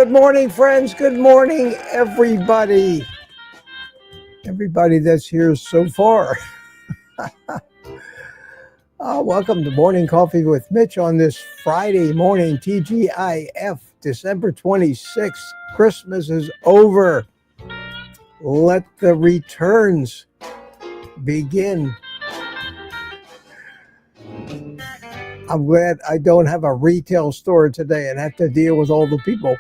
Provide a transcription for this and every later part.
Good morning, friends. Good morning, everybody. Everybody that's here so far. Welcome to Morning Coffee with Mitch on this Friday morning, TGIF, December 26th. Christmas is over. Let the returns begin. I'm glad I don't have a retail store today and have to deal with all the people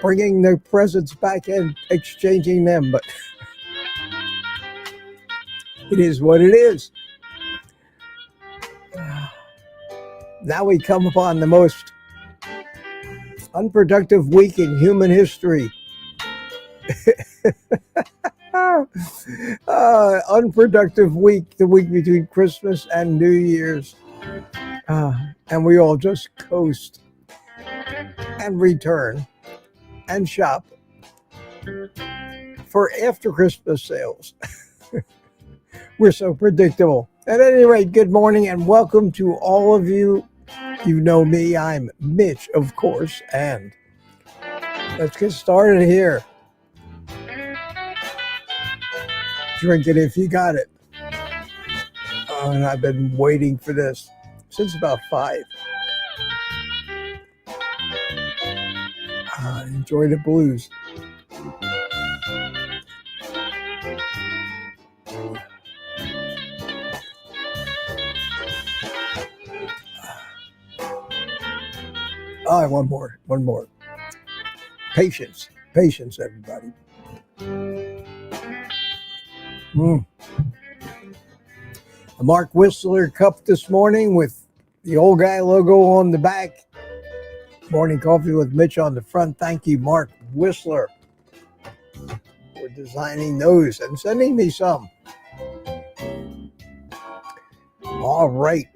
bringing their presents back and exchanging them, but it is what it is. Now we come upon the most unproductive week in human history. Unproductive week, the week between Christmas and New Year's. And we all just coast and return and shop for after Christmas sales. We're so predictable. At any rate, good morning and welcome to all of you. You know me, I'm Mitch, of course, and let's get started here. Drink it if you got it. And I've been waiting for this since about 5. Enjoy the blues. One more. Patience, everybody. A Mark Whistler cup this morning with the old guy logo on the back. Morning Coffee with Mitch on the front. Thank you, Mark Whistler, for designing those and sending me some. All right.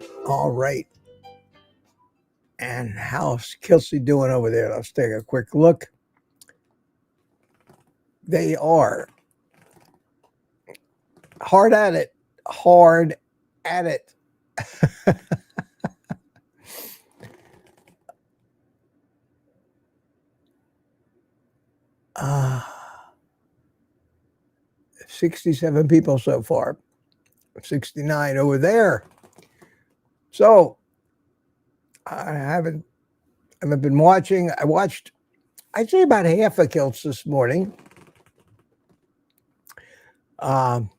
And how's Kelsey doing over there? Let's take a quick look. They are hard at it. 67 people so far. 69 over there. So I haven't been watching. I watched, I'd say, about half of Kilts this morning. And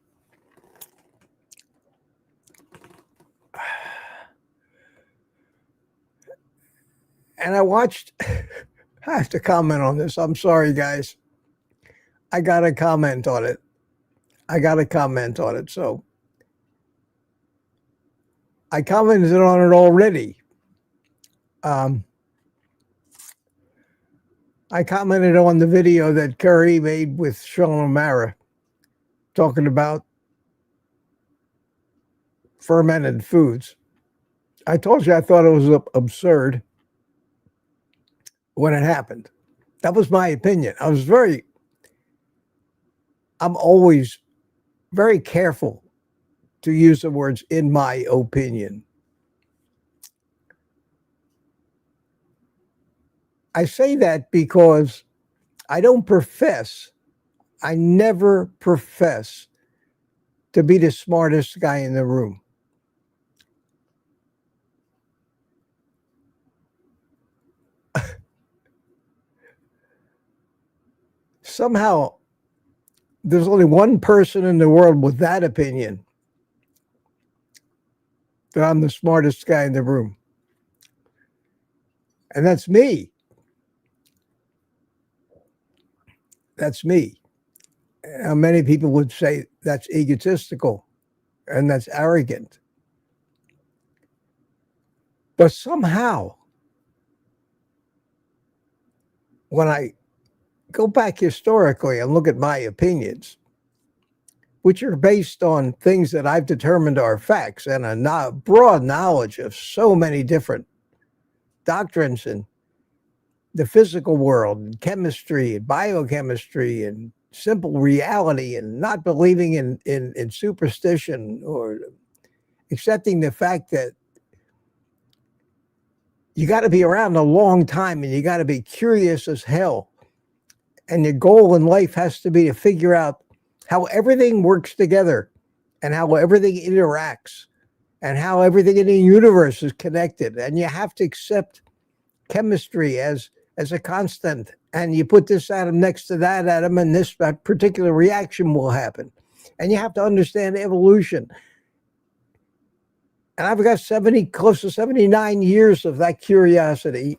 I watched, I have to comment on this. I'm sorry, guys. I got to comment on it. So I commented on it already. I commented on the video that Curry made with Sean O'Mara talking about fermented foods. I told you I thought it was absurd when it happened. That was my opinion. I'm always very careful to use the words "in my opinion." I say that because I never profess to be the smartest guy in the room. Somehow, there's only one person in the world with that opinion, that I'm the smartest guy in the room. And that's me. Now, many people would say that's egotistical and that's arrogant. But somehow, when I go back historically and look at my opinions, which are based on things that I've determined are facts and a broad knowledge of so many different doctrines in the physical world, and chemistry and biochemistry and simple reality, and not believing in superstition or accepting the fact that you got to be around a long time, and you got to be curious as hell. And your goal in life has to be to figure out how everything works together and how everything interacts and how everything in the universe is connected. And you have to accept chemistry as a constant. And you put this atom next to that atom, and this particular reaction will happen. And you have to understand evolution. And I've got close to 79 years of that curiosity.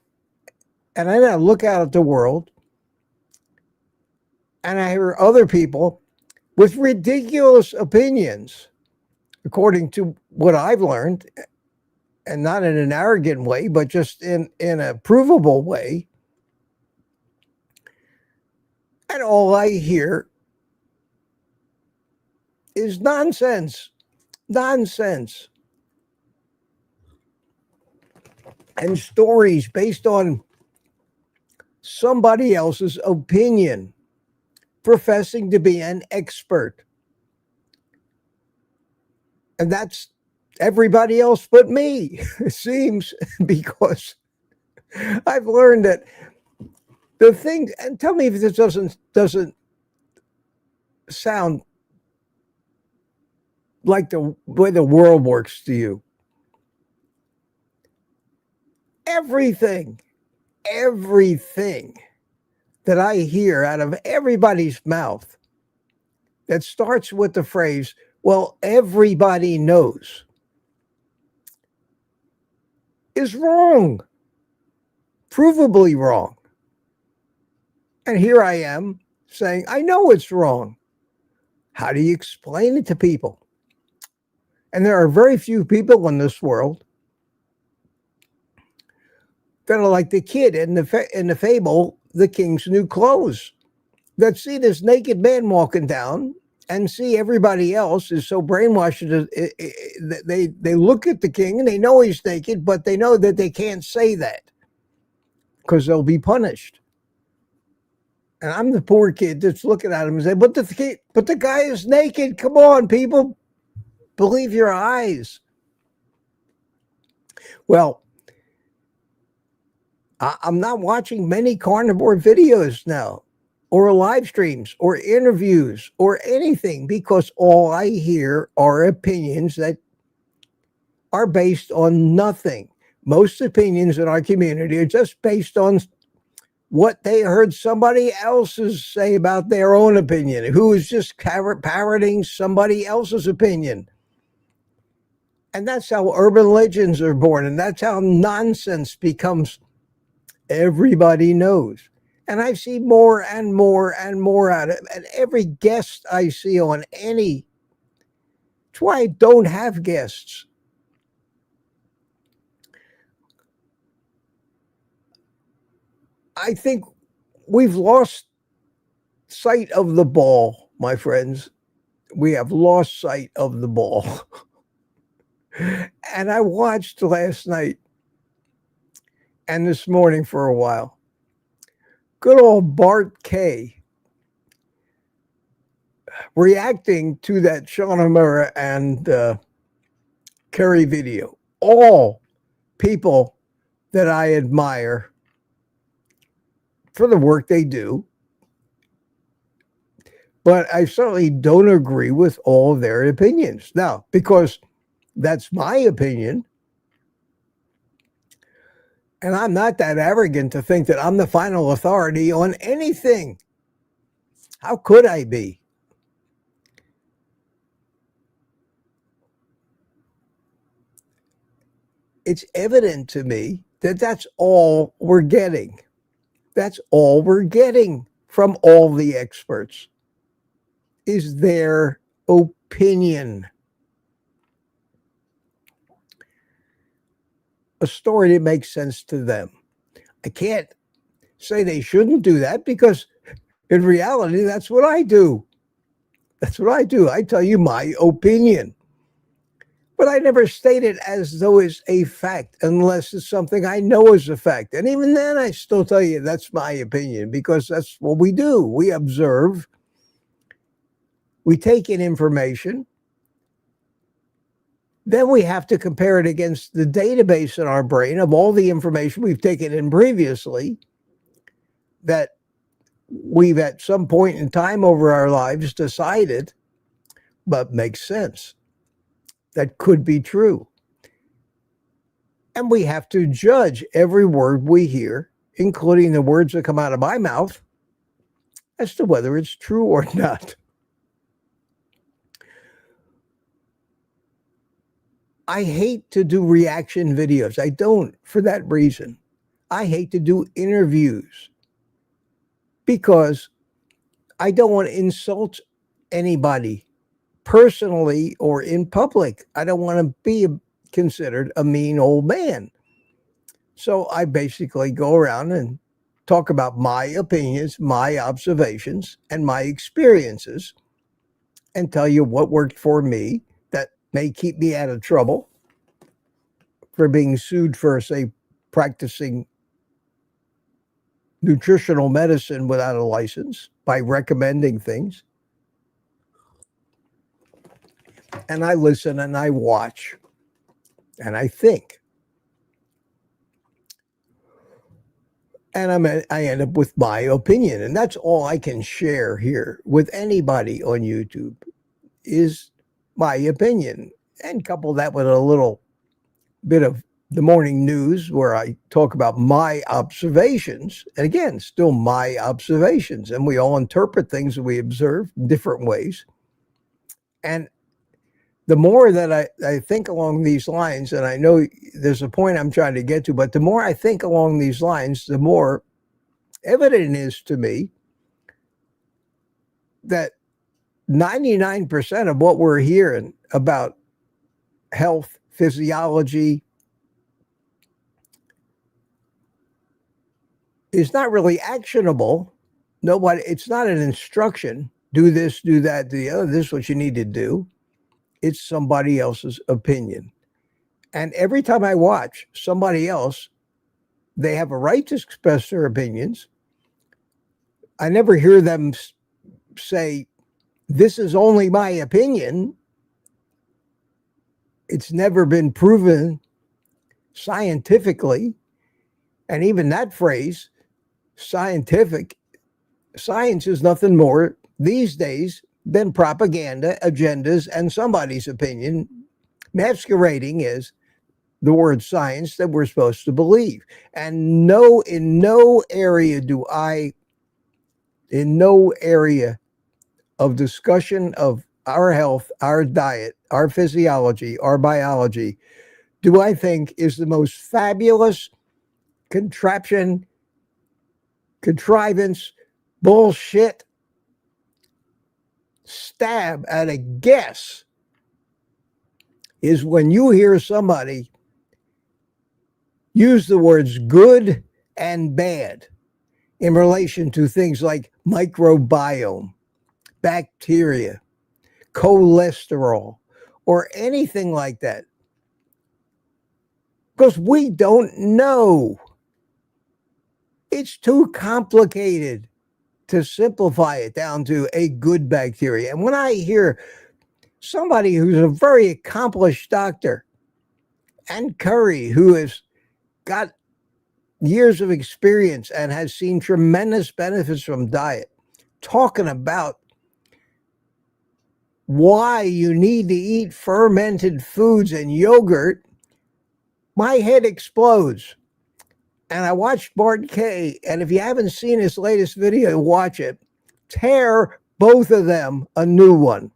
And then I look out at the world and I hear other people with ridiculous opinions, according to what I've learned, and not in an arrogant way, but just in a provable way. And all I hear is nonsense, nonsense. And stories based on somebody else's opinion, professing to be an expert. And that's everybody else but me, it seems, because I've learned that the thing, and tell me if this doesn't sound like the way the world works to you. Everything that I hear out of everybody's mouth that starts with the phrase, well, everybody knows, is wrong, provably wrong. And here I am saying, I know it's wrong. How do you explain it to people? And there are very few people in this world that are like the kid in the fable, The King's New Clothes, that see this naked man walking down and see everybody else is so brainwashed that they look at the king and they know he's naked, but they know that they can't say that because they'll be punished. And I'm the poor kid that's looking at him and saying, but the guy is naked. Come on, people, believe your eyes. Well, I'm not watching many carnivore videos now, or live streams, or interviews, or anything, because all I hear are opinions that are based on nothing. Most opinions in our community are just based on what they heard somebody else's say about their own opinion, who is just parroting somebody else's opinion. And that's how urban legends are born, and that's how nonsense becomes everybody knows. And I see more and more and more out of it. And every guest I see on any, that's why I don't have guests. I think we've lost sight of the ball, my friends. We have lost sight of the ball. And I watched last night and this morning for a while. Good old Bart K reacting to that Sean O'Mara and Kerry video. All people that I admire for the work they do. But I certainly don't agree with all of their opinions. Now, because that's my opinion, and I'm not that arrogant to think that I'm the final authority on anything. How could I be? It's evident to me that that's all we're getting. That's all we're getting from all the experts is their opinion. A story that makes sense to them. I can't say they shouldn't do that because in reality, that's what I do. That's what I do. I tell you my opinion. But I never state it as though it's a fact unless it's something I know is a fact. And even then, I still tell you that's my opinion because that's what we do. We observe. We take in information. Then we have to compare it against the database in our brain of all the information we've taken in previously that we've at some point in time over our lives decided, but makes sense. That could be true. And we have to judge every word we hear, including the words that come out of my mouth, as to whether it's true or not. I hate to do reaction videos. I don't for that reason. I hate to do interviews because I don't want to insult anybody personally or in public. I don't want to be considered a mean old man. So I basically go around and talk about my opinions, my observations, and my experiences, and tell you what worked for me that may keep me out of trouble for being sued for, say, practicing nutritional medicine without a license by recommending things. And I listen and I watch and I think. And I end up with my opinion. And that's all I can share here with anybody on YouTube is my opinion. And couple that with a little bit of the morning news where I talk about my observations. And again, still my observations. And we all interpret things that we observe different ways. And the more that I think along these lines, and I know there's a point I'm trying to get to, but the more I think along these lines, the more evident it is to me that 99% of what we're hearing about health, physiology, is not really actionable. Nobody, it's not an instruction. Do this, do that, do the other. This is what you need to do. It's somebody else's opinion. And every time I watch somebody else, they have a right to express their opinions. I never hear them say, this is only my opinion. It's never been proven scientifically. And even that phrase, scientific, science is nothing more these days than propaganda, agendas, and somebody's opinion masquerading as the word science that we're supposed to believe. And no, in no area of discussion of our health, our diet, our physiology, our biology, do I think is the most fabulous contrivance, bullshit stab at a guess is when you hear somebody use the words good and bad in relation to things like microbiome, bacteria, cholesterol, or anything like that. Because we don't know. It's too complicated to simplify it down to a good bacteria. And when I hear somebody who's a very accomplished doctor and Curry, who has got years of experience and has seen tremendous benefits from diet, talking about why you need to eat fermented foods and yogurt, my head explodes. And I watched Bart K, and if you haven't seen his latest video, watch it. Tear both of them a new one.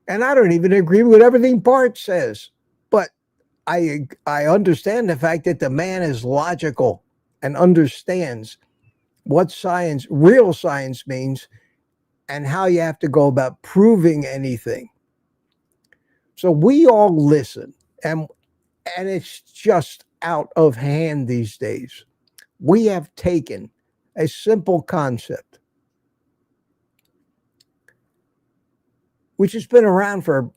And I don't even agree with everything Bart says, but I understand the fact that the man is logical and understands what science, real science means, and how you have to go about proving anything. So we all listen, and it's just out of hand these days. We have taken a simple concept, which has been around for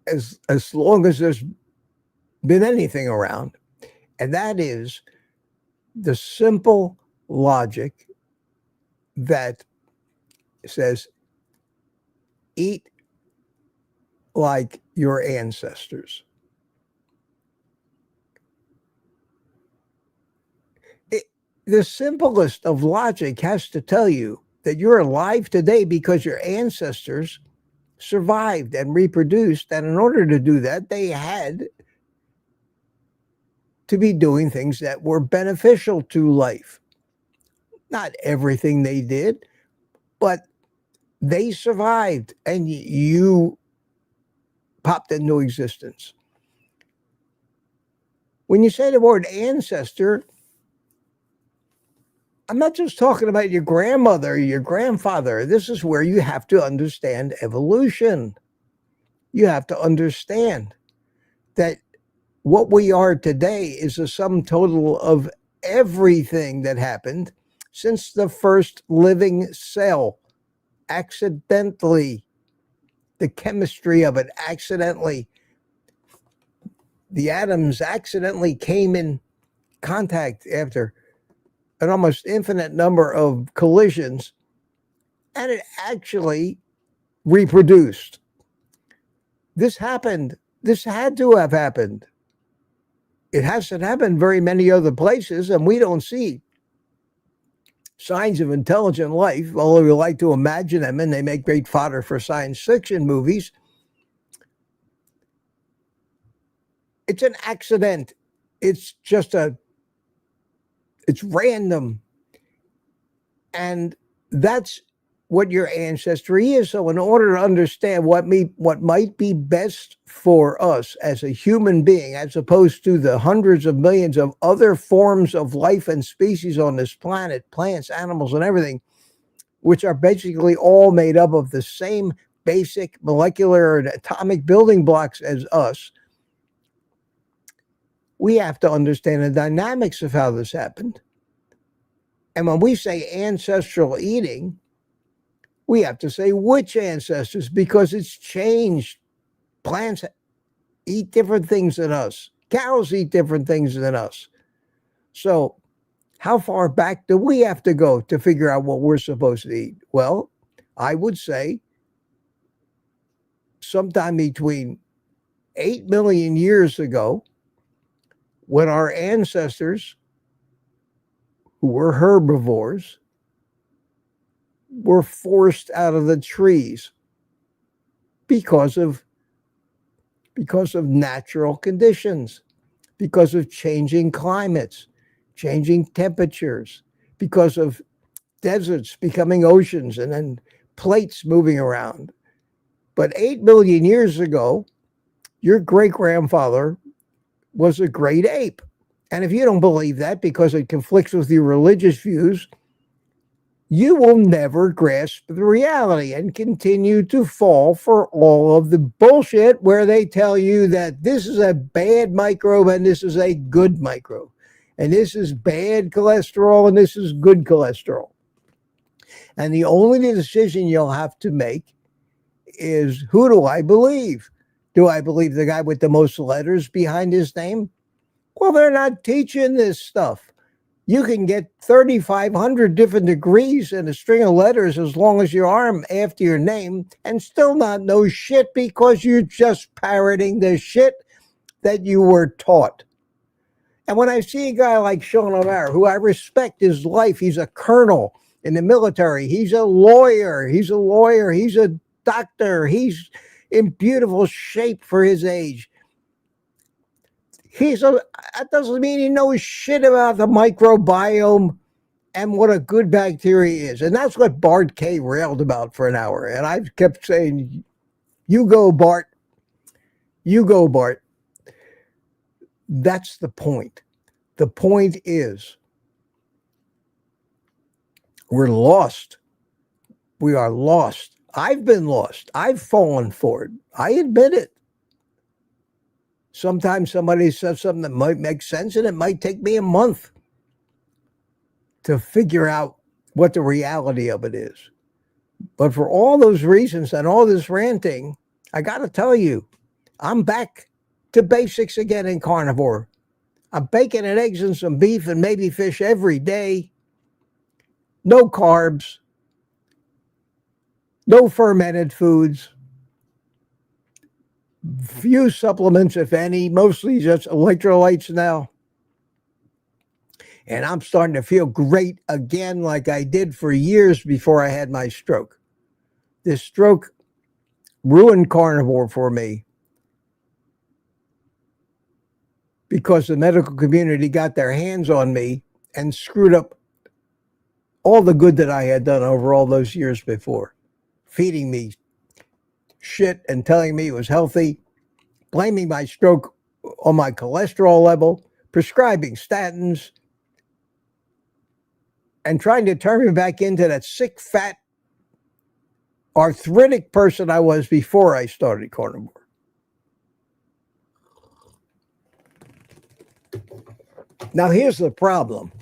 as long as there's been anything around, and that is the simple logic that says eat like your ancestors. The simplest of logic has to tell you that you're alive today because your ancestors survived and reproduced. And in order to do that, they had to be doing things that were beneficial to life. Not everything they did, but they survived and you popped into existence. When you say the word ancestor, I'm not just talking about your grandmother or your grandfather. This is where you have to understand evolution. You have to understand that what we are today is a sum total of everything that happened since the first living cell. Accidentally, the chemistry of it accidentally, the atoms accidentally came in contact after an almost infinite number of collisions, and it actually reproduced. This happened. This had to have happened. It hasn't happened very many other places, and we don't see signs of intelligent life, although we like to imagine them, and they make great fodder for science fiction movies. It's an accident. It's random. And that's what your ancestry is. So in order to understand what might be best for us as a human being, as opposed to the hundreds of millions of other forms of life and species on this planet, plants, animals, and everything, which are basically all made up of the same basic molecular and atomic building blocks as us, we have to understand the dynamics of how this happened. And when we say ancestral eating, we have to say which ancestors, because it's changed. Plants eat different things than us. Cows eat different things than us. So how far back do we have to go to figure out what we're supposed to eat? Well, I would say sometime between 8 million years ago, when our ancestors, who were herbivores, were forced out of the trees because of natural conditions, because of changing climates, changing temperatures, because of deserts becoming oceans and then plates moving around. But 8 million years ago, your great-grandfather was a great ape. And if you don't believe that because it conflicts with your religious views, you will never grasp the reality and continue to fall for all of the bullshit where they tell you that this is a bad microbe and this is a good microbe, and this is bad cholesterol and this is good cholesterol. And the only decision you'll have to make is, who do I believe? Do I believe the guy with the most letters behind his name? Well, they're not teaching this stuff. You can get 3,500 different degrees and a string of letters as long as your arm after your name and still not know shit because you're just parroting the shit that you were taught. And when I see a guy like Sean O'Mara, who I respect his life, he's a colonel in the military, he's a lawyer, he's a doctor, he's in beautiful shape for his age. That doesn't mean he knows shit about the microbiome and what a good bacteria is. And that's what Bart K railed about for an hour. And I kept saying, you go, Bart. You go, Bart. That's the point. The point is, we're lost. We are lost. I've been lost. I've fallen for it. I admit it. Sometimes somebody says something that might make sense, and it might take me a month to figure out what the reality of it is. But for all those reasons and all this ranting, I got to tell you, I'm back to basics again in carnivore. I'm bacon and eggs and some beef and maybe fish every day. No carbs. No fermented foods. few supplements, if any, mostly just electrolytes now. And I'm starting to feel great again, like I did for years before I had my stroke. This stroke ruined carnivore for me because the medical community got their hands on me and screwed up all the good that I had done over all those years before, feeding me shit and telling me it was healthy, blaming my stroke on my cholesterol level, prescribing statins, and trying to turn me back into that sick, fat, arthritic person I was before I started carnivore. Now, here's the problem.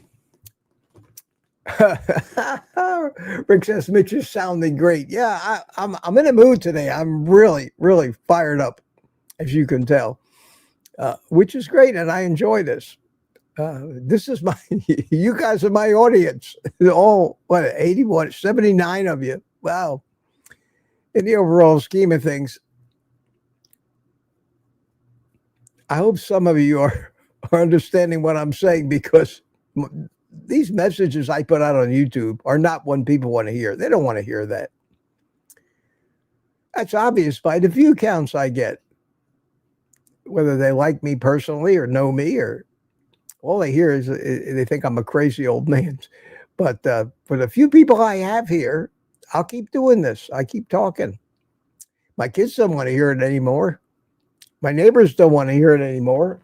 Rick says, Mitch is sounding great. Yeah, I'm in a mood today. I'm really, really fired up, as you can tell, which is great, and I enjoy this. This is my, you guys are my audience. All, what, 81, 79 of you. Wow. In the overall scheme of things, I hope some of you are understanding what I'm saying, because these messages I put out on YouTube are not what people want to hear. They don't want to hear that. That's obvious by the view counts I get, whether they like me personally or know me, or all they hear is they think I'm a crazy old man. But for the few people I have here, I'll keep doing this. I keep talking. My kids don't want to hear it anymore. My neighbors don't want to hear it anymore.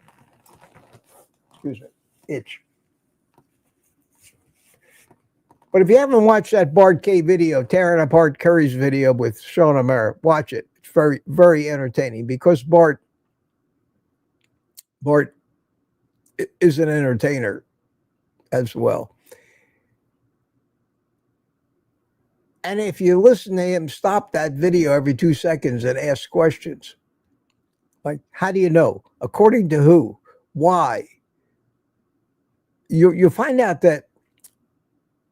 Excuse me, itch. But if you haven't watched that Bart K video, tearing apart Curry's video with Sean O'Mara, watch it. It's very, very entertaining, because Bart is an entertainer as well. And if you listen to him, stop that video every 2 seconds and ask questions. Like, how do you know? According to who? Why? You'll find out that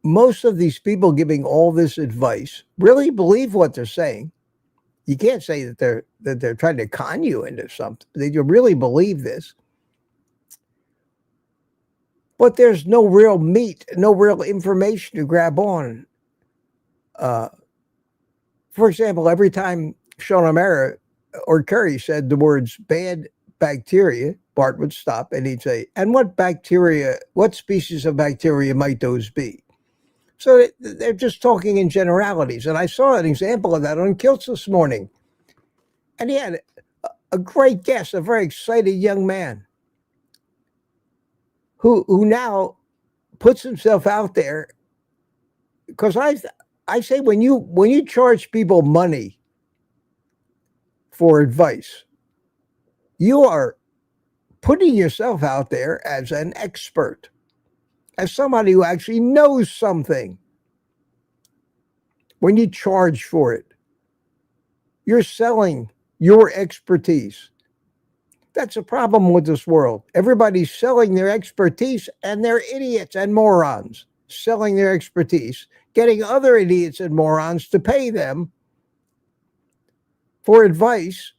most of these people giving all this advice really believe what they're saying. You can't say that they're trying to con you into something. They really believe this. But there's no real meat, no real information to grab on. For example, every time Sean O'Mara or Curry said the words bad bacteria, Bart would stop and he'd say, and what species of bacteria might those be? So they're just talking in generalities. And I saw an example of that on Kilts this morning. And he had a great guest, a very excited young man who now puts himself out there, because I say when you charge people money for advice, you are putting yourself out there as an expert, as somebody who actually knows something. When you charge for it, you're selling your expertise. That's a problem with this world. Everybody's selling their expertise, and they're idiots and morons selling their expertise, getting other idiots and morons to pay them for advice,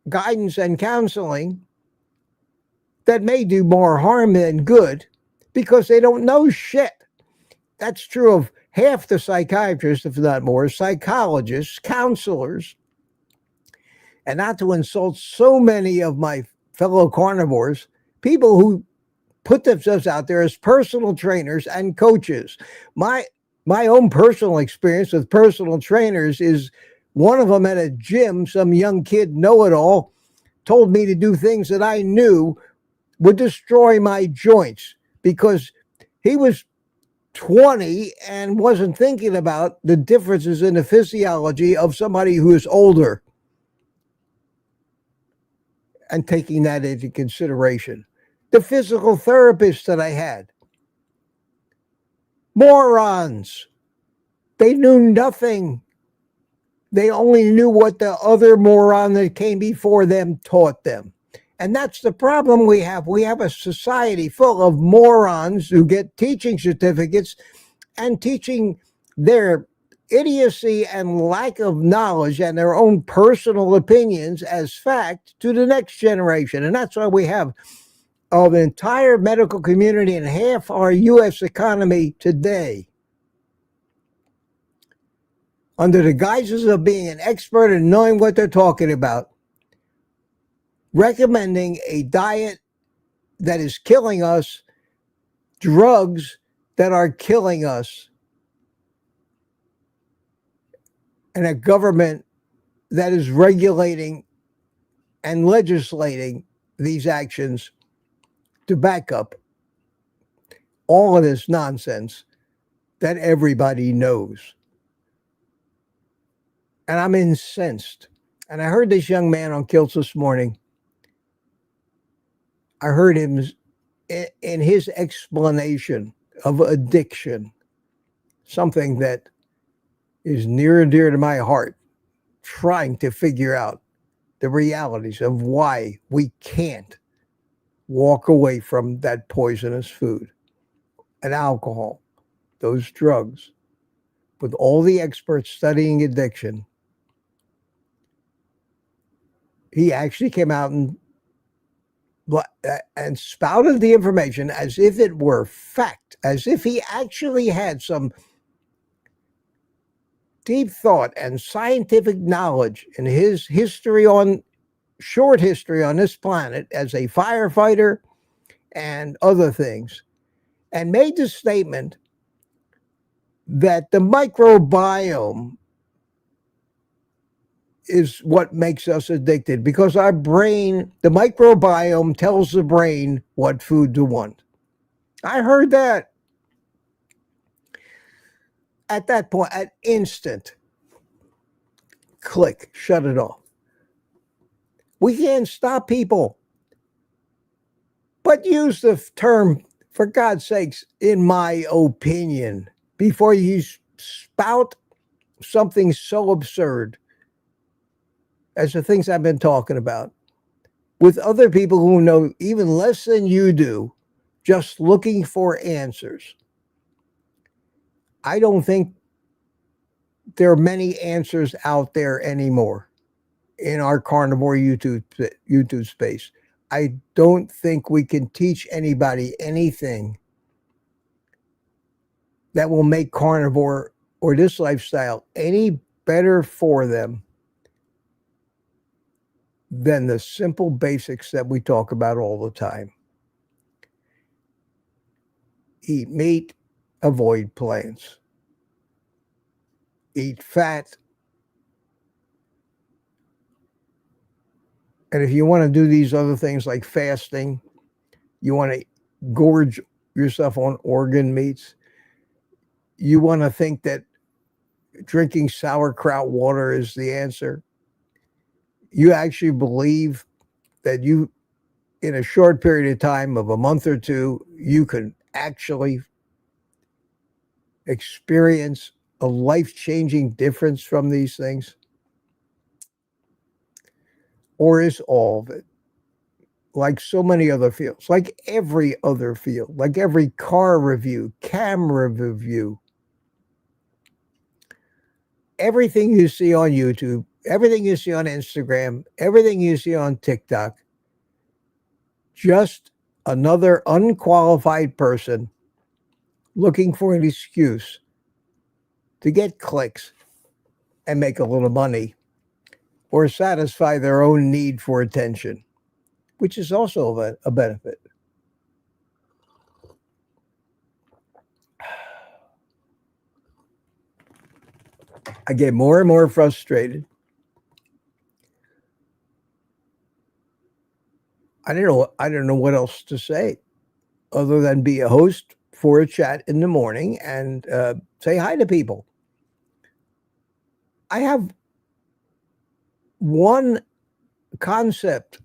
guidance, and counseling that may do more harm than good, because they don't know shit. That's true of half the psychiatrists, if not more, psychologists, counselors. And not to insult so many of my fellow carnivores, people who put themselves out there as personal trainers and coaches. My own personal experience with personal trainers is one of them at a gym, some young kid know-it-all, told me to do things that I knew would destroy my joints, because he was 20 and wasn't thinking about the differences in the physiology of somebody who is older and taking that into consideration. The physical therapists that I had, morons. They knew nothing. They only knew what the other moron that came before them taught them. And that's the problem we have. We have a society full of morons who get teaching certificates and teaching their idiocy and lack of knowledge and their own personal opinions as fact to the next generation. And that's why we have an entire medical community and half our U.S. economy today under the guises of being an expert and knowing what they're talking about, recommending a diet that is killing us, drugs that are killing us, and a government that is regulating and legislating these actions to back up all of this nonsense that everybody knows. And I'm incensed. And I heard this young man on Kilts this morning. I heard him in his explanation of addiction, something that is near and dear to my heart, trying to figure out the realities of why we can't walk away from that poisonous food and alcohol, those drugs. With all the experts studying addiction, he actually came out and spouted the information as if it were fact, as if he actually had some deep thought and scientific knowledge in his short history on this planet as a firefighter and other things, and made the statement that the microbiome is what makes us addicted, because our brain, the microbiome tells the brain what food to want. I heard that. At that point, at instant, click, shut it off. We can't stop people, but use the term, for God's sakes, in my opinion, before you spout something so absurd as the things I've been talking about with other people who know even less than you do, just looking for answers. I don't think there are many answers out there anymore in our carnivore YouTube space. I don't think we can teach anybody anything that will make carnivore or this lifestyle any better for them than the simple basics that we talk about all the time. Eat meat, avoid plants. Eat fat. And if you want to do these other things like fasting, you want to gorge yourself on organ meats, you want to think that drinking sauerkraut water is the answer, you actually believe that you, in a short period of time of a month or two, you can actually experience a life-changing difference from these things? Or is all of it, like so many other fields, like every other field, like every car review, camera review, everything you see on YouTube, everything you see on Instagram, everything you see on TikTok, just another unqualified person looking for an excuse to get clicks and make a little money or satisfy their own need for attention, which is also a benefit. I get more and more frustrated. I don't know what else to say other than be a host for a chat in the morning and say hi to people. I have one concept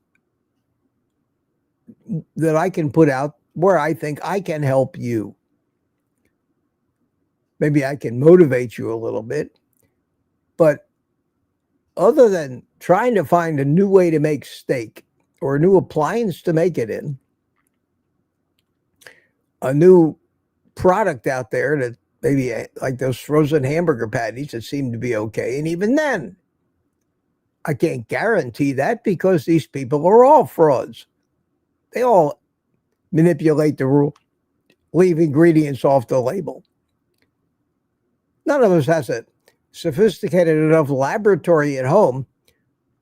that I can put out where I think I can help you. Maybe I can motivate you a little bit. But other than trying to find a new way to make steak or a new appliance to make it in, a new product out there that maybe like those frozen hamburger patties that seem to be okay. And even then, I can't guarantee that because these people are all frauds. They all manipulate the rule, leave ingredients off the label. None of us has a sophisticated enough laboratory at home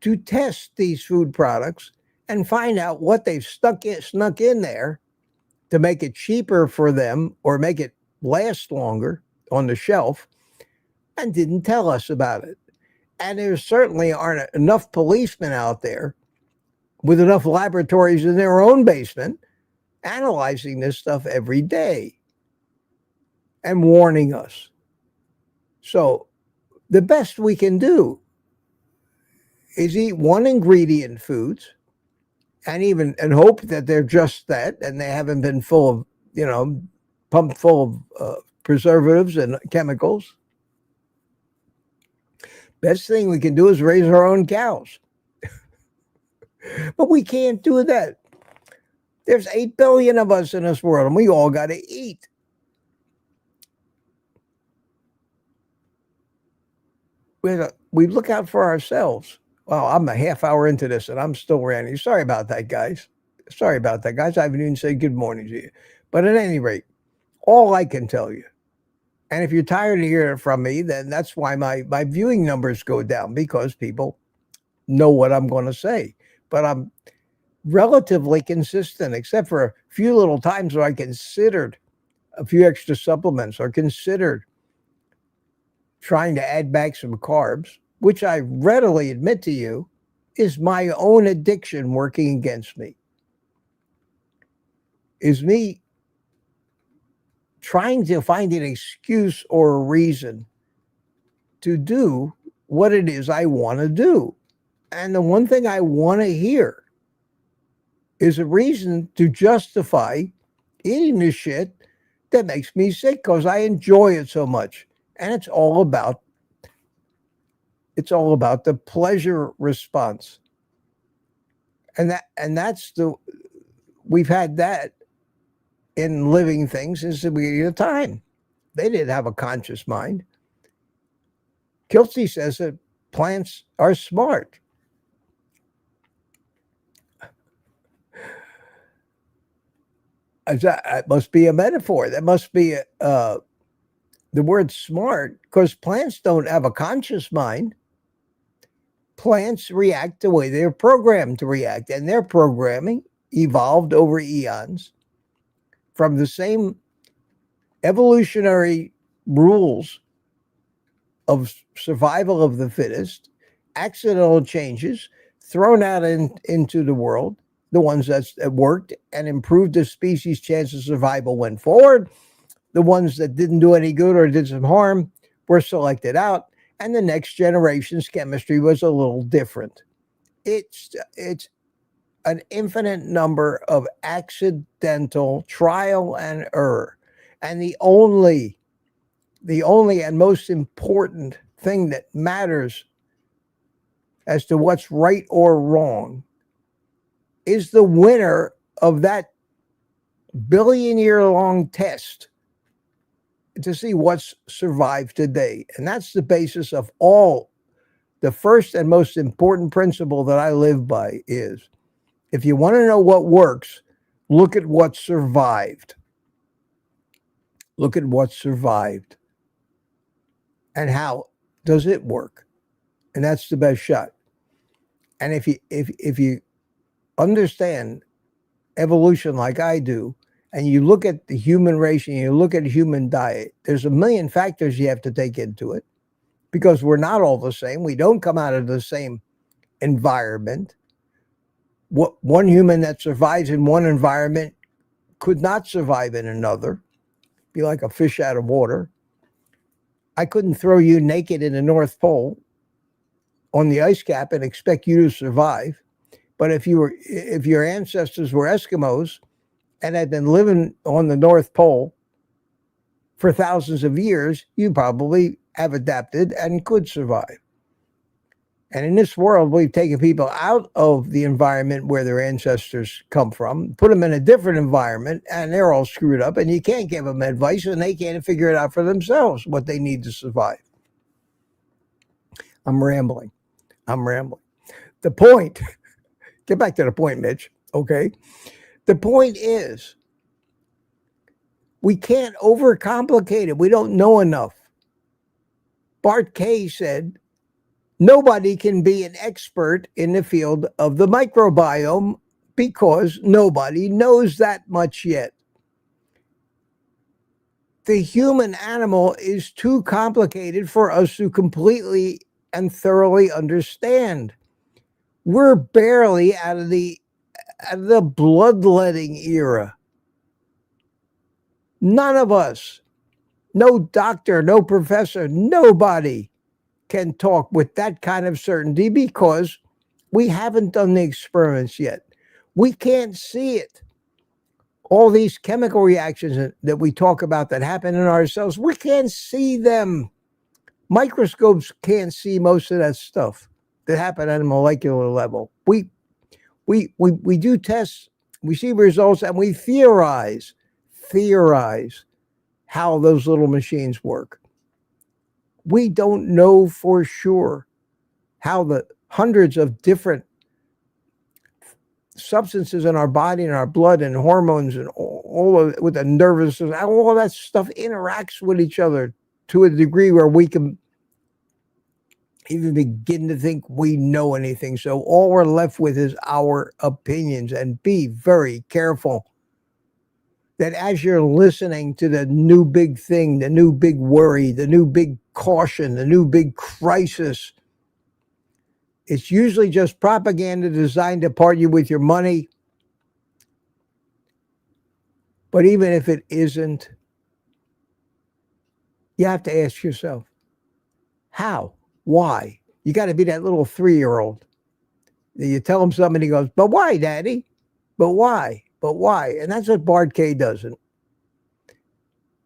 to test these food products and find out what they've snuck in there to make it cheaper for them or make it last longer on the shelf and didn't tell us about it. And there certainly aren't enough policemen out there with enough laboratories in their own basement analyzing this stuff every day and warning us. So the best we can do is eat one ingredient foods and hope that they're just that and they haven't been full of, pumped full of preservatives and chemicals. Best thing we can do is raise our own cows. But we can't do that. There's 8 billion of us in this world, and we all got to eat. We look out for ourselves. Well, I'm a half hour into this, and I'm still ranting. Sorry about that, guys. I haven't even said good morning to you. But at any rate, all I can tell you, and if you're tired of hearing from me, then that's why my viewing numbers go down, because people know what I'm going to say. But I'm relatively consistent, except for a few little times where I considered a few extra supplements or considered trying to add back some carbs, which I readily admit to you is my own addiction working against me. Is me trying to find an excuse or a reason to do what it is I want to do. And the one thing I want to hear is a reason to justify eating the shit that makes me sick because I enjoy it so much. And it's all about the pleasure response. And we've had that in living things since the beginning of time. They didn't have a conscious mind. Kilsey says that plants are smart. That must be a metaphor. That must be the word smart, because plants don't have a conscious mind. Plants react the way they're programmed to react, and their programming evolved over eons from the same evolutionary rules of survival of the fittest, accidental changes thrown out into the world, the ones that worked and improved the species' chance of survival went forward. The ones that didn't do any good or did some harm were selected out, and the next generation's chemistry was a little different. It's an infinite number of accidental trial and error. And the only and most important thing that matters as to what's right or wrong is the winner of that billion-year-long test to see what's survived today. And that's the basis of all. The first and most important principle that I live by is, if you want to know what works, look at what survived. Look at what survived. And how does it work? And that's the best shot. And if you understand evolution like I do, and you look at the human race and you look at human diet, there's a million factors you have to take into it, because we're not all the same. We don't come out of the same environment. One human that survives in one environment could not survive in another. Be like a fish out of water. I couldn't throw you naked in the North Pole on the ice cap and expect you to survive. But if your ancestors were Eskimos and had been living on the North Pole for thousands of years, you probably have adapted and could survive. And in this world, we've taken people out of the environment where their ancestors come from, put them in a different environment, and they're all screwed up. And you can't give them advice, and they can't figure it out for themselves what they need to survive. I'm rambling. The point, get back to the point, Mitch, okay? The point is, we can't overcomplicate it. We don't know enough. Bart Kay said, nobody can be an expert in the field of the microbiome because nobody knows that much yet. The human animal is too complicated for us to completely and thoroughly understand. We're barely out of the bloodletting era. None of us, no doctor, no professor, nobody can talk with that kind of certainty because we haven't done the experiments yet. We can't see it. All these chemical reactions that we talk about that happen in our cells, we can't see them. Microscopes can't see most of that stuff that happen at a molecular level. We do tests, we see results, and we theorize how those little machines work. We don't know for sure how the hundreds of different substances in our body and our blood and hormones and all of with the nervous system, all of that stuff interacts with each other to a degree where we can even begin to think we know anything. So all we're left with is our opinions. And be very careful that as you're listening to the new big thing, the new big worry, the new big caution, the new big crisis, it's usually just propaganda designed to part you with your money. But even if it isn't, you have to ask yourself, how? Why? You got to be that little 3-year-old. You tell him something, he goes, but why, Daddy? But why? But why? And that's what Bart Kay doesn't.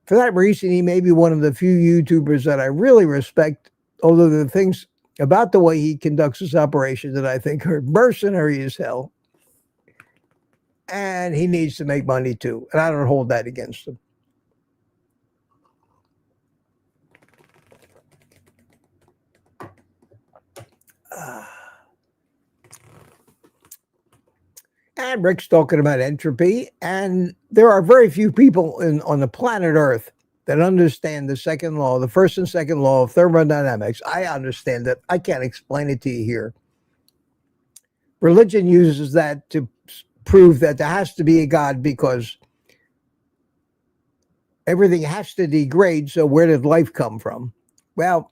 For that reason, he may be one of the few YouTubers that I really respect, although the things about the way he conducts his operation that I think are mercenary as hell. And he needs to make money too. And I don't hold that against him. And Rick's talking about entropy, and there are very few people on the planet Earth that understand the second law, the first and second law of thermodynamics. I understand it. I can't explain it to you here. Religion uses that to prove that there has to be a God because everything has to degrade, so where did life come from? Well,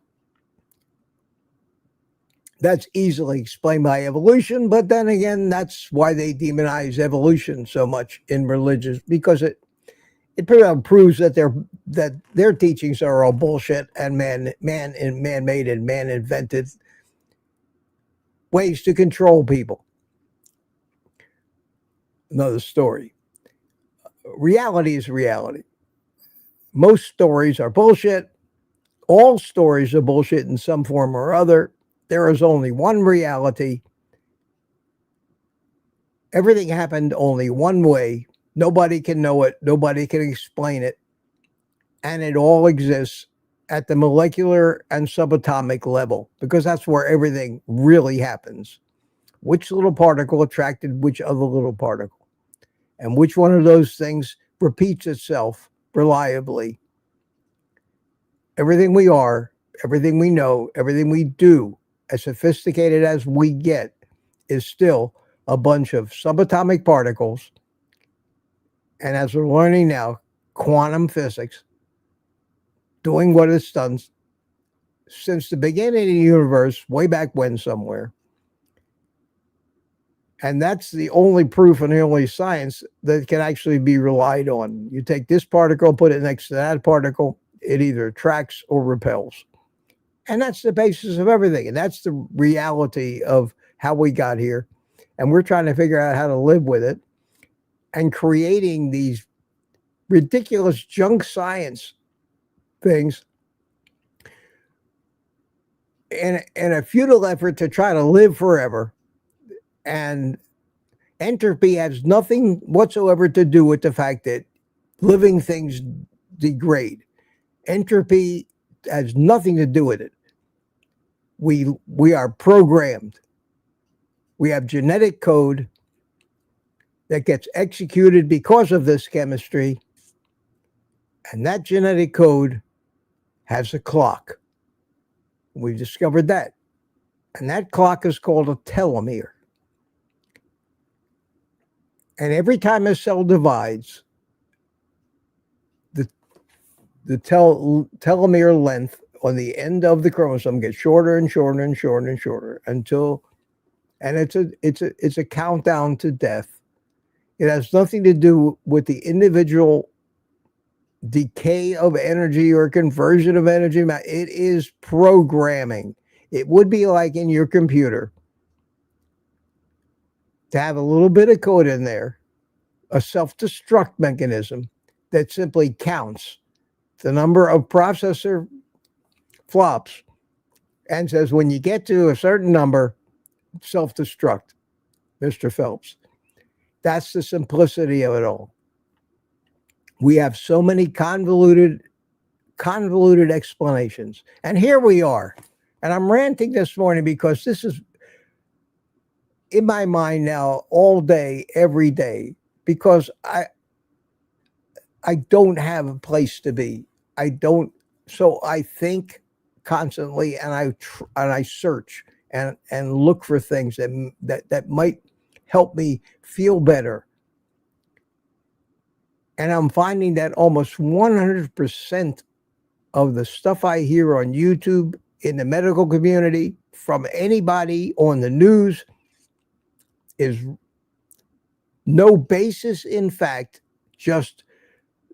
that's easily explained by evolution, but then again, that's why they demonize evolution so much in religions, because it pretty much proves that their teachings are all bullshit and man-made and man-invented ways to control people. Another story. Reality is reality. Most stories are bullshit. All stories are bullshit in some form or other. There is only one reality. Everything happened only one way. Nobody can know it. Nobody can explain it. And it all exists at the molecular and subatomic level, because that's where everything really happens. Which little particle attracted which other little particle? And which one of those things repeats itself reliably? Everything we are, everything we know, everything we do, as sophisticated as we get, is still a bunch of subatomic particles. And as we're learning now, quantum physics, doing what it's done since the beginning of the universe, way back when somewhere. And that's the only proof and the only science that can actually be relied on. You take this particle, put it next to that particle, it either attracts or repels. And that's the basis of everything. And that's the reality of how we got here. And we're trying to figure out how to live with it, and creating these ridiculous junk science things in a futile effort to try to live forever. And entropy has nothing whatsoever to do with the fact that living things degrade. Entropy has nothing to do with it. We are programmed. We have genetic code that gets executed because of this chemistry, and that genetic code has a clock. We've discovered that. And that clock is called a telomere. And every time a cell divides, the telomere length on the end of the chromosome gets shorter and shorter and shorter and shorter until, and it's a countdown to death. It has nothing to do with the individual decay of energy or conversion of energy. It is programming. It would be like in your computer to have a little bit of code in there, a self-destruct mechanism that simply counts the number of processor flops and says, when you get to a certain number, self-destruct, Mr. Phelps. That's the simplicity of it all. We have so many convoluted explanations. And here we are. And I'm ranting this morning because this is in my mind now all day, every day, because I don't have a place to be. So I think constantly, and I search and look for things that might help me feel better. And I'm finding that almost 100% of the stuff I hear on YouTube, in the medical community, from anybody on the news, is no basis in fact, just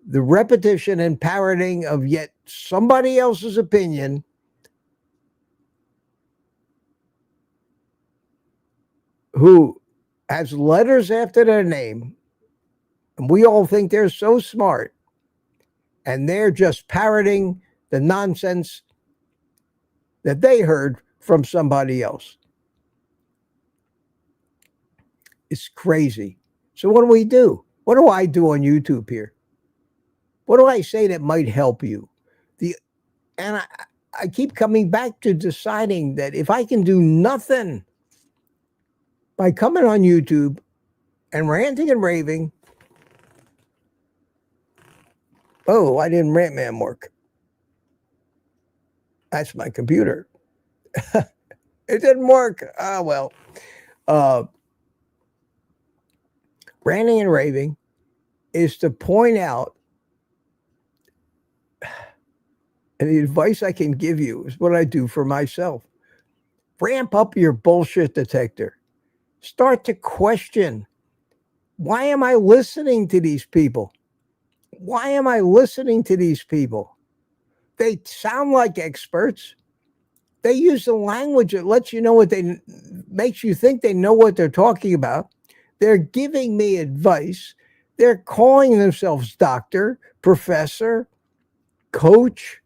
the repetition and parroting of yet somebody else's opinion, who has letters after their name, and we all think they're so smart, and they're just parroting the nonsense that they heard from somebody else. It's crazy. So what do we do? What do I do on YouTube here? What do I say that might help you? And I keep coming back to deciding that if I can do nothing by coming on YouTube and ranting and raving, oh, why didn't Rant Man work? That's my computer. It didn't work. Ah, well. Ranting and raving is to point out, and the advice I can give you is what I do for myself. Ramp up your bullshit detector. Start to question, why am I listening to these people? Why am I listening to these people? They sound like experts. They use the language that lets you know makes you think they know what they're talking about. They're giving me advice. They're calling themselves doctor, professor, coach.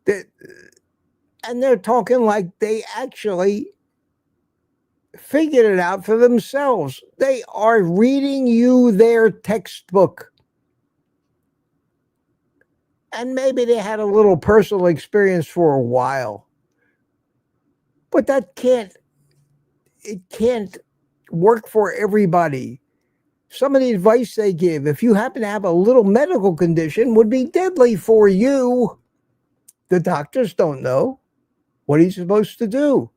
And they're talking like they actually figured it out for themselves. They are reading you their textbook. And maybe they had a little personal experience for a while. But it can't work for everybody. Some of the advice they give, if you happen to have a little medical condition, would be deadly for you. The doctors don't know what he's supposed to do.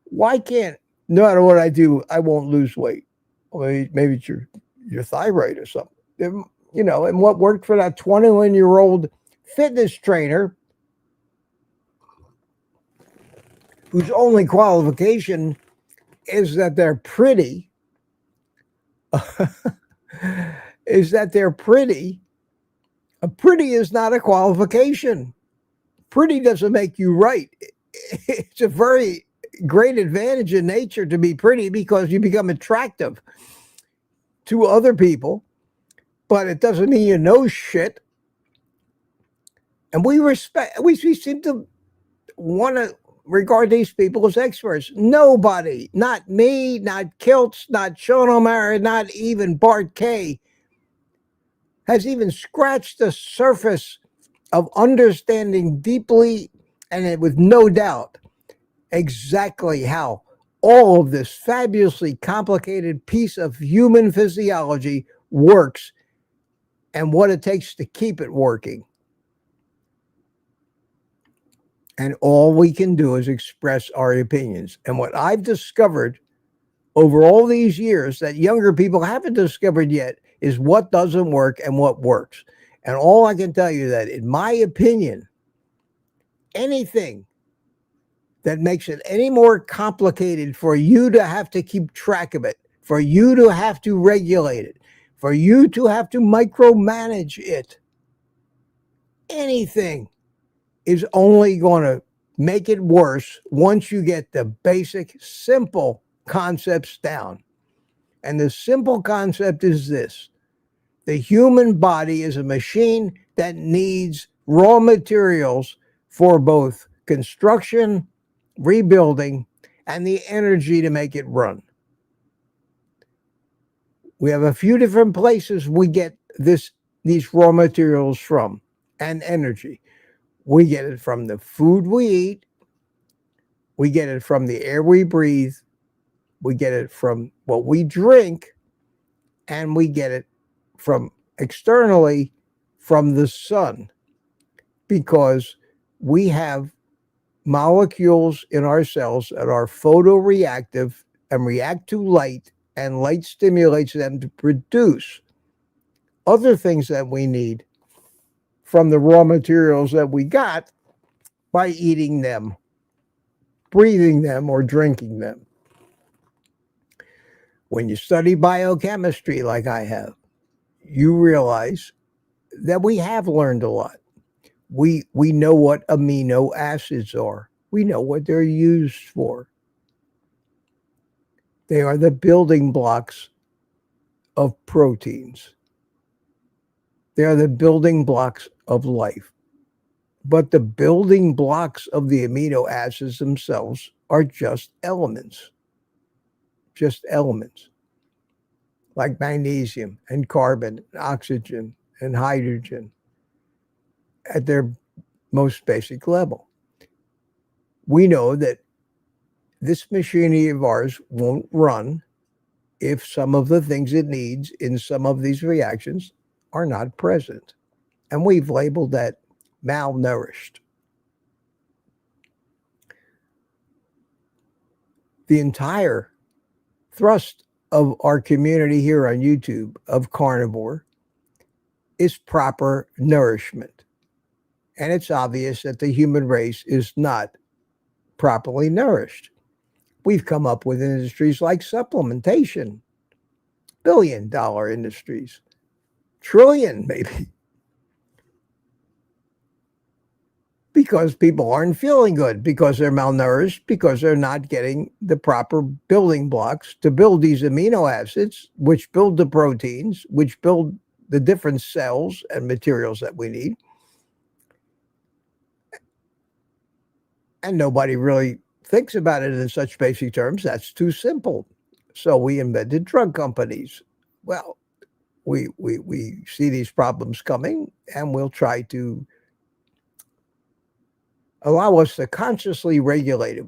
Why can't, no matter what I do, I won't lose weight? Well, maybe it's your thyroid or something. And what worked for that 21-year-old fitness trainer whose only qualification is that they're pretty, is that they're pretty. Pretty is not a qualification. Pretty doesn't make you right. It's a very great advantage in nature to be pretty because you become attractive to other people, but it doesn't mean you know shit. And we seem to want to regard these people as experts. Nobody, not me, not Kiltz, not Sean O'Mara, not even Bart Kay, has even scratched the surface of understanding deeply and with no doubt exactly how all of this fabulously complicated piece of human physiology works and what it takes to keep it working. And all we can do is express our opinions. And what I've discovered over all these years that younger people haven't discovered yet is what doesn't work and what works. And all I can tell you that, in my opinion, anything that makes it any more complicated for you to have to keep track of it, for you to have to regulate it, for you to have to micromanage it, anything is only going to make it worse once you get the basic, simple concepts down. And the simple concept is this: the human body is a machine that needs raw materials for both construction, rebuilding, and the energy to make it run. We have a few different places we get these raw materials from, and energy. We get it from the food we eat. We get it from the air we breathe. We get it from what we drink. And we get it from externally from the sun, because we have molecules in our cells that are photoreactive and react to light, and light stimulates them to produce other things that we need from the raw materials that we got by eating them, breathing them, or drinking them. When you study biochemistry like I have, you realize that we have learned a lot. We know what amino acids are. We know what they're used for. They are the building blocks of proteins. They are the building blocks of life. But the building blocks of the amino acids themselves are just elements. Just elements. Like magnesium and carbon, and oxygen and hydrogen at their most basic level. We know that this machinery of ours won't run if some of the things it needs in some of these reactions are not present. And we've labeled that malnourished. The entire thrust of our community here on YouTube of Carnivore is proper nourishment. And it's obvious that the human race is not properly nourished. We've come up with industries like supplementation, billion-dollar industries, trillion maybe, because people aren't feeling good, because they're malnourished, because they're not getting the proper building blocks to build these amino acids, which build the proteins, which build the different cells and materials that we need. And nobody really thinks about it in such basic terms. That's too simple. So we invented drug companies. Well, we see these problems coming, and we'll try to allow us to consciously regulate it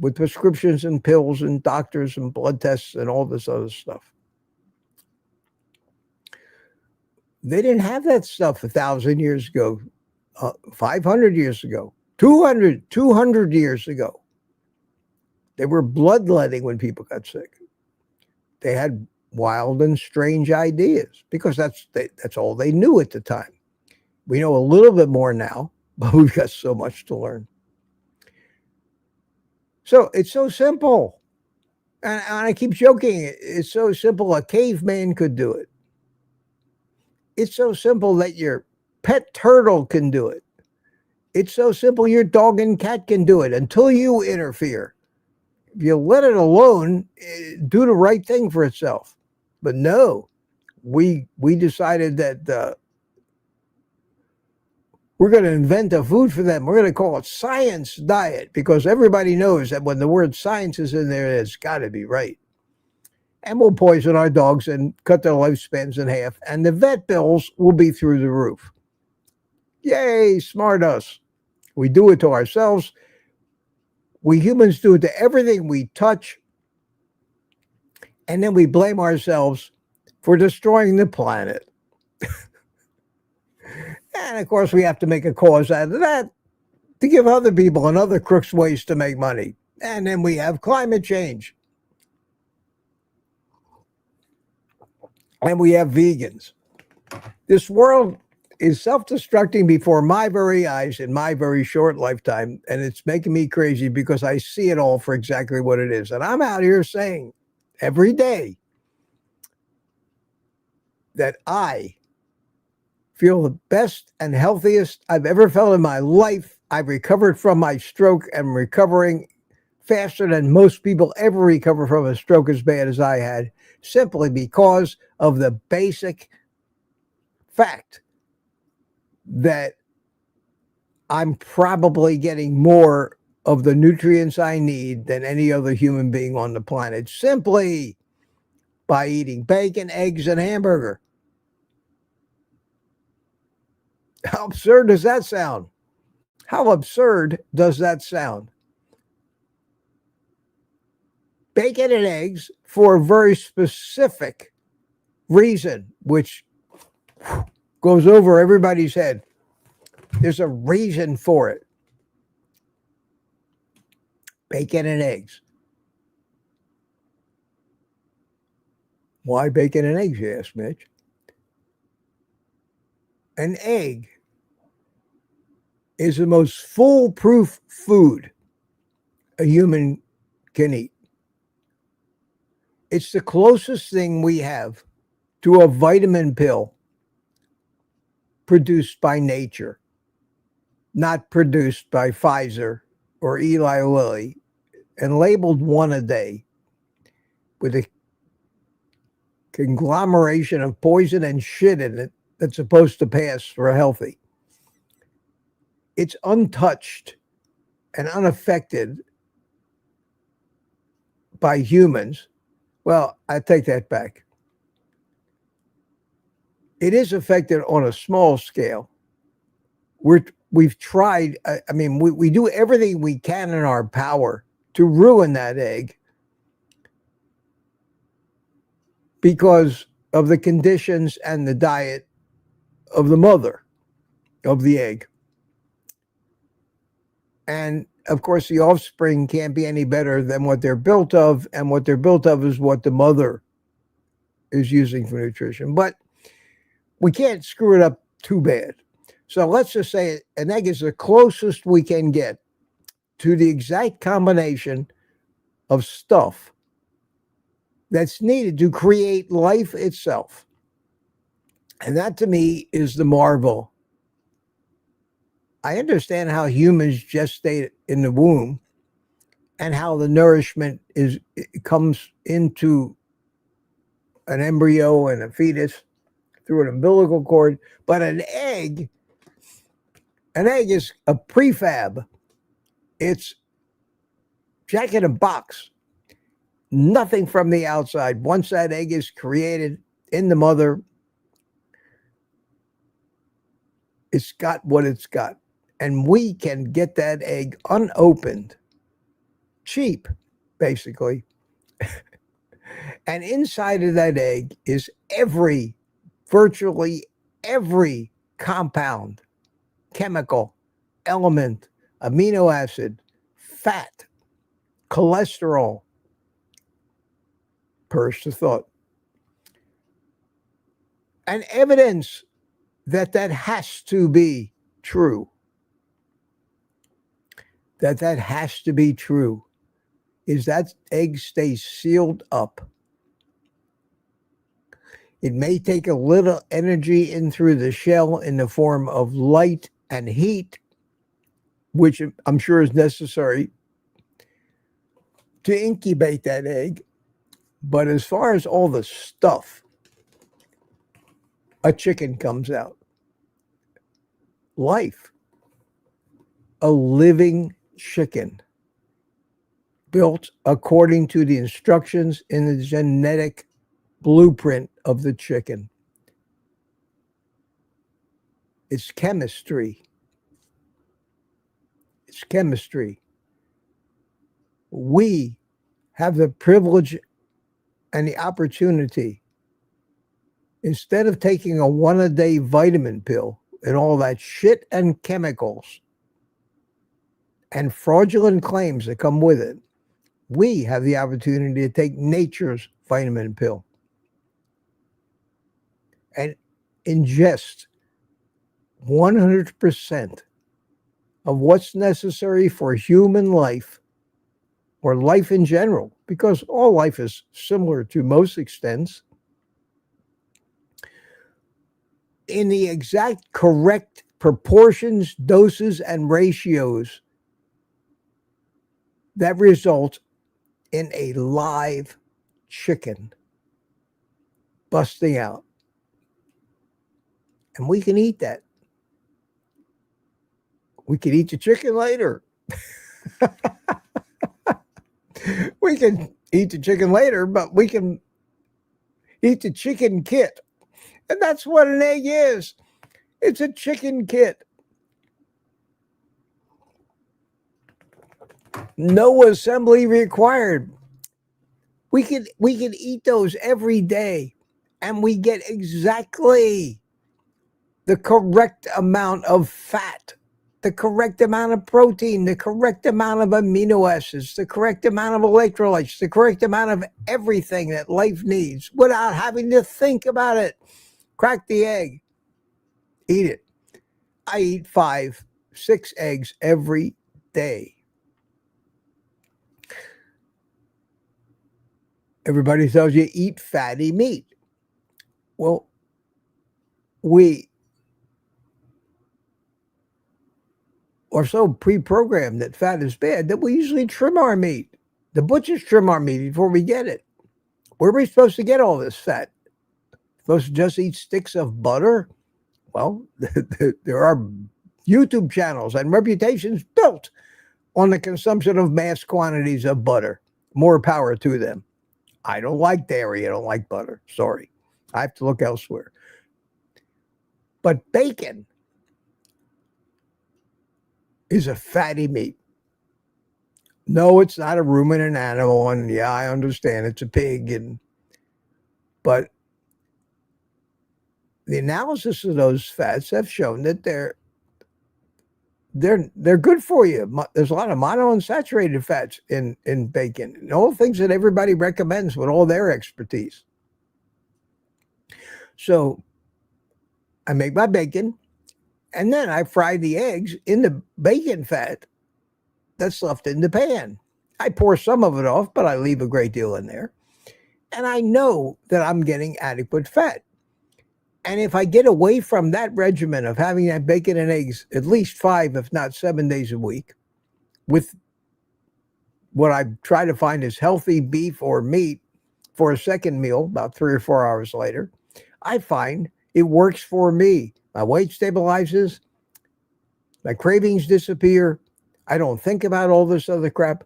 with prescriptions and pills and doctors and blood tests and all this other stuff. They didn't have that stuff 1,000 years ago, 500 years ago, 200 years ago. They were bloodletting when people got sick. They had wild and strange ideas because that's all they knew at the time. We know a little bit more now, but we've got so much to learn. So it's so simple. And I keep joking, it's so simple a caveman could do it. It's so simple that your pet turtle can do it. It's so simple your dog and cat can do it until you interfere. If you let it alone, do the right thing for itself. But no, we decided that We're going to invent a food for them. We're going to call it science diet, because everybody knows that when the word science is in there, it's got to be right. And we'll poison our dogs and cut their lifespans in half, and the vet bills will be through the roof. Yay, smart us. We do it to ourselves. We humans do it to everything we touch, and then we blame ourselves for destroying the planet. And of course, we have to make a cause out of that to give other people and other crooks ways to make money. And then we have climate change. And we have vegans. This world is self-destructing before my very eyes in my very short lifetime. And it's making me crazy because I see it all for exactly what it is. And I'm out here saying every day that I feel the best and healthiest I've ever felt in my life. I've recovered from my stroke and recovering faster than most people ever recover from a stroke as bad as I had, simply because of the basic fact that I'm probably getting more of the nutrients I need than any other human being on the planet, simply by eating bacon, eggs, and hamburger. How absurd does that sound? How absurd does that sound? Bacon and eggs for a very specific reason, which goes over everybody's head. There's a reason for it. Bacon and eggs. Why bacon and eggs, you ask, Mitch? An egg is the most foolproof food a human can eat. It's the closest thing we have to a vitamin pill produced by nature, not produced by Pfizer or Eli Lilly and labeled one a day with a conglomeration of poison and shit in it that's supposed to pass for healthy. It's untouched and unaffected by humans. Well, I take that back. It is affected on a small scale. We've tried, we do everything we can in our power to ruin that egg because of the conditions and the diet of the mother of the egg. And of course, the offspring can't be any better than what they're built of, and what they're built of is what the mother is using for nutrition. But we can't screw it up too bad. So let's just say an egg is the closest we can get to the exact combination of stuff that's needed to create life itself. And that to me is the marvel. I understand how humans gestate in the womb and how the nourishment comes into an embryo and a fetus through an umbilical cord, but an egg is a prefab. It's jack in a box. Nothing from the outside. Once that egg is created in the mother, it's got what it's got. And we can get that egg unopened, cheap, basically. And inside of that egg is virtually every compound, chemical, element, amino acid, fat, cholesterol. Perish the thought. And evidence that has to be true. That has to be true is that egg stays sealed up. It may take a little energy in through the shell in the form of light and heat, which I'm sure is necessary to incubate that egg. But as far as all the stuff, a chicken comes out. life, a living chicken built according to the instructions in the genetic blueprint of the chicken. It's chemistry. It's chemistry. We have the privilege and the opportunity, instead of taking a one-a-day vitamin pill and all that shit and chemicals and fraudulent claims that come with it, we have the opportunity to take nature's vitamin pill and ingest 100% of what's necessary for human life, or life in general, because all life is similar to most extents, in the exact correct proportions, doses, and ratios that result in a live chicken busting out. And we can eat that. We can eat the chicken later. We can eat the chicken later, but we can eat the chicken kit. And that's what an egg is. It's a chicken kit. No assembly required. We can eat those every day, and we get exactly the correct amount of fat, the correct amount of protein, the correct amount of amino acids, the correct amount of electrolytes, the correct amount of everything that life needs without having to think about it. Crack the egg. Eat it. I eat 5, 6 eggs every day. Everybody tells you eat fatty meat. Well, we are so pre-programmed that fat is bad that we usually trim our meat. The butchers trim our meat before we get it. Where are we supposed to get all this fat? Supposed to just eat sticks of butter? Well, there are YouTube channels and reputations built on the consumption of mass quantities of butter. More power to them. I don't like dairy. I don't like butter. Sorry. I have to look elsewhere. But bacon is a fatty meat. No, it's not a ruminant animal. And yeah, I understand it's a pig. But the analysis of those fats have shown that they're good for you. There's a lot of monounsaturated fats in bacon, and all things that everybody recommends with all their expertise. So I make my bacon, and then I fry the eggs in the bacon fat that's left in the pan. I pour some of it off, but I leave a great deal in there. And I know that I'm getting adequate fat. And if I get away from that regimen of having that bacon and eggs at least 5, if not 7 days a week, with what I try to find is healthy beef or meat for a second meal about 3 or 4 hours later, I find it works for me. My weight stabilizes. My cravings disappear. I don't think about all this other crap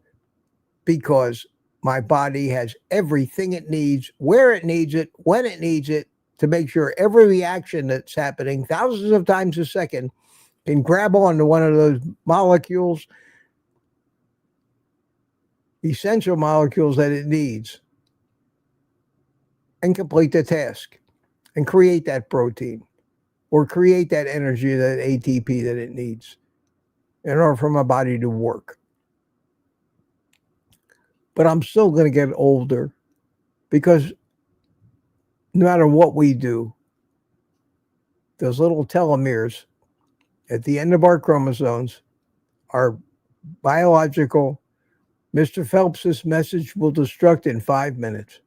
because my body has everything it needs, where it needs it, when it needs it, to make sure every reaction that's happening thousands of times a second can grab onto one of those molecules, essential molecules that it needs, and complete the task and create that protein or create that energy, that ATP that it needs in order for my body to work. But I'm still going to get older because no matter what we do, those little telomeres at the end of our chromosomes are biological. Mr. Phelps' message will destruct in 5 minutes.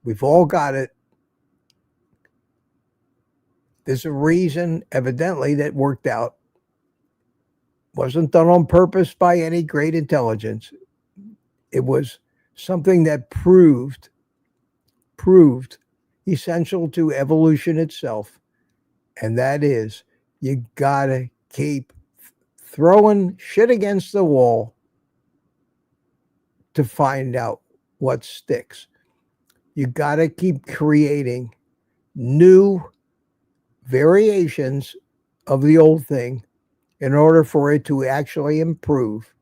We've all got it. There's a reason, evidently, that worked out. Wasn't done on purpose by any great intelligence. It was something that proved essential to evolution itself. And that is, you gotta keep throwing shit against the wall to find out what sticks. You got to keep creating new variations of the old thing in order for it to actually improve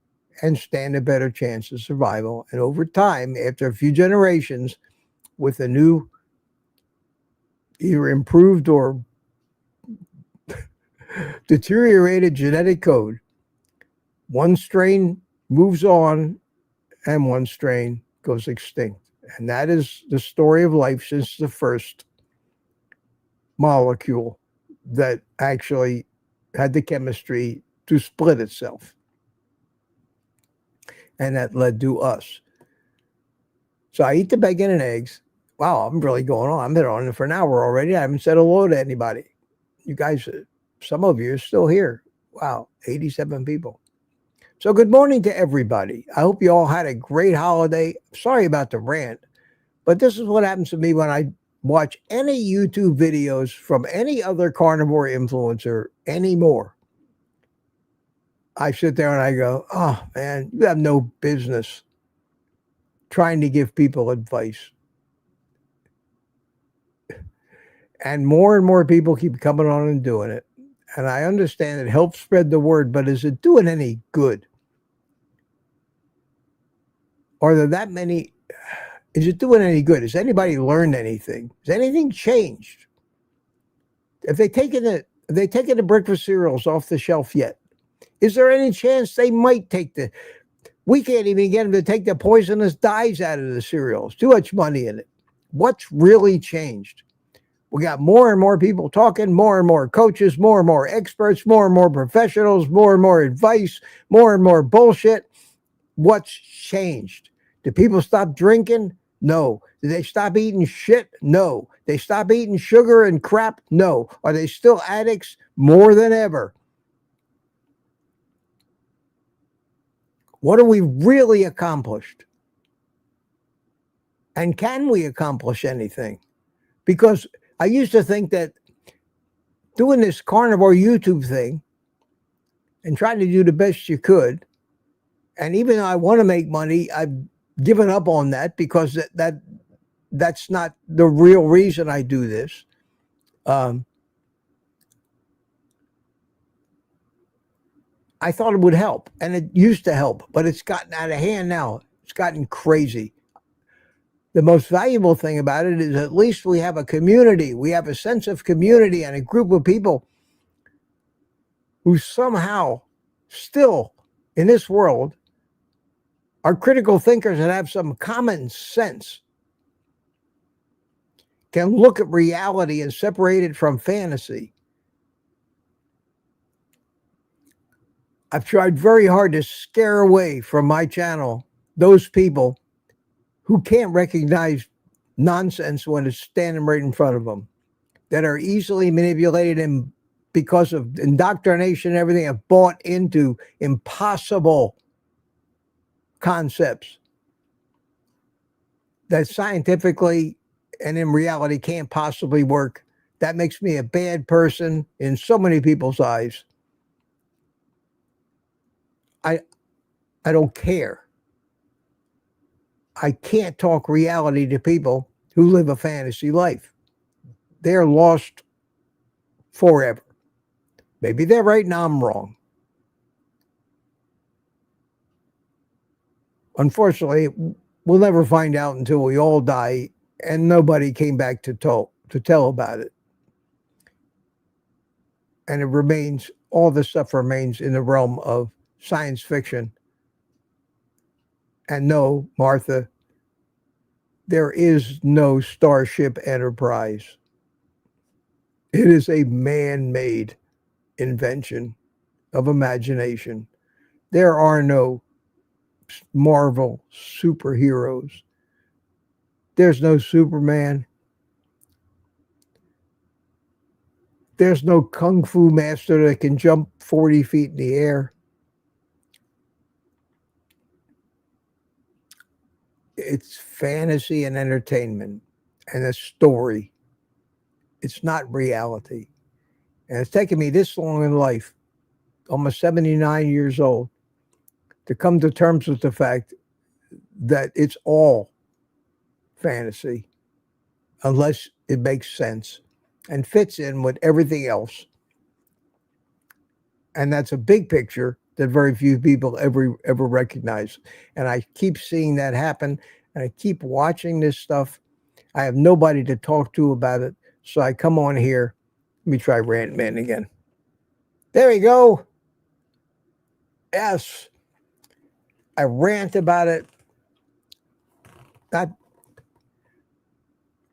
and stand a better chance of survival. And over time, after a few generations, with a new, either improved or deteriorated genetic code, one strain moves on and one strain goes extinct. And that is the story of life since the first molecule that actually had the chemistry to split itself. And that led to us. So I eat the bacon and eggs. Wow, I'm really going on. I've been on it for an hour already. I haven't said hello to anybody. You guys, some of you are still here. Wow, 87 people. So good morning to everybody. I hope you all had a great holiday. Sorry about the rant, but this is what happens to me when I watch any YouTube videos from any other carnivore influencer anymore. I sit there and I go, oh man, you have no business trying to give people advice. And more people keep coming on and doing it. And I understand it helps spread the word, but is it doing any good? Are there that many? Is it doing any good? Has anybody learned anything? Has anything changed? Have they taken the breakfast cereals off the shelf yet? Is there any chance they might take we can't even get them to take the poisonous dyes out of the cereals. Too much money in it. What's really changed? We got more and more people talking, more and more coaches, more and more experts, more and more professionals, more and more advice, more and more bullshit. What's changed? Did people stop drinking? No. Did they stop eating shit? No. They stop eating sugar and crap? No. Are they still addicts? More than ever. What have we really accomplished? And can we accomplish anything? Because I used to think that doing this carnivore YouTube thing and trying to do the best you could, and even though I want to make money, I've given up on that because that's not the real reason I do this. I thought it would help, and it used to help, but it's gotten out of hand now. It's gotten crazy. The most valuable thing about it is at least we have a community. We have a sense of community and a group of people who somehow still in this world are critical thinkers and have some common sense, can look at reality and separate it from fantasy. I've tried very hard to scare away from my channel those people who can't recognize nonsense when it's standing right in front of them, that are easily manipulated and because of indoctrination and everything have bought into impossible concepts that scientifically and in reality can't possibly work. That makes me a bad person in so many people's eyes. I don't care. I can't talk reality to people who live a fantasy life. They're lost forever. Maybe they're right and I'm wrong. Unfortunately, we'll never find out until we all die and nobody came back to tell about it. And it remains, all this stuff remains in the realm of science fiction. And no, Martha, there is no Starship Enterprise. It is a man-made invention of imagination. There are no Marvel superheroes. There's no Superman. There's no Kung Fu master that can jump 40 feet in the air. It's fantasy and entertainment and a story. It's not reality. And it's taken me this long in life almost 79 years old, to come to terms with the fact that it's all fantasy unless it makes sense and fits in with everything else. And that's a big picture that very few people ever recognize. And I keep seeing that happen, and I keep watching this stuff. I have nobody to talk to about it, so I come on here. Let me try Rant Man again. There we go. Yes. I rant about it, not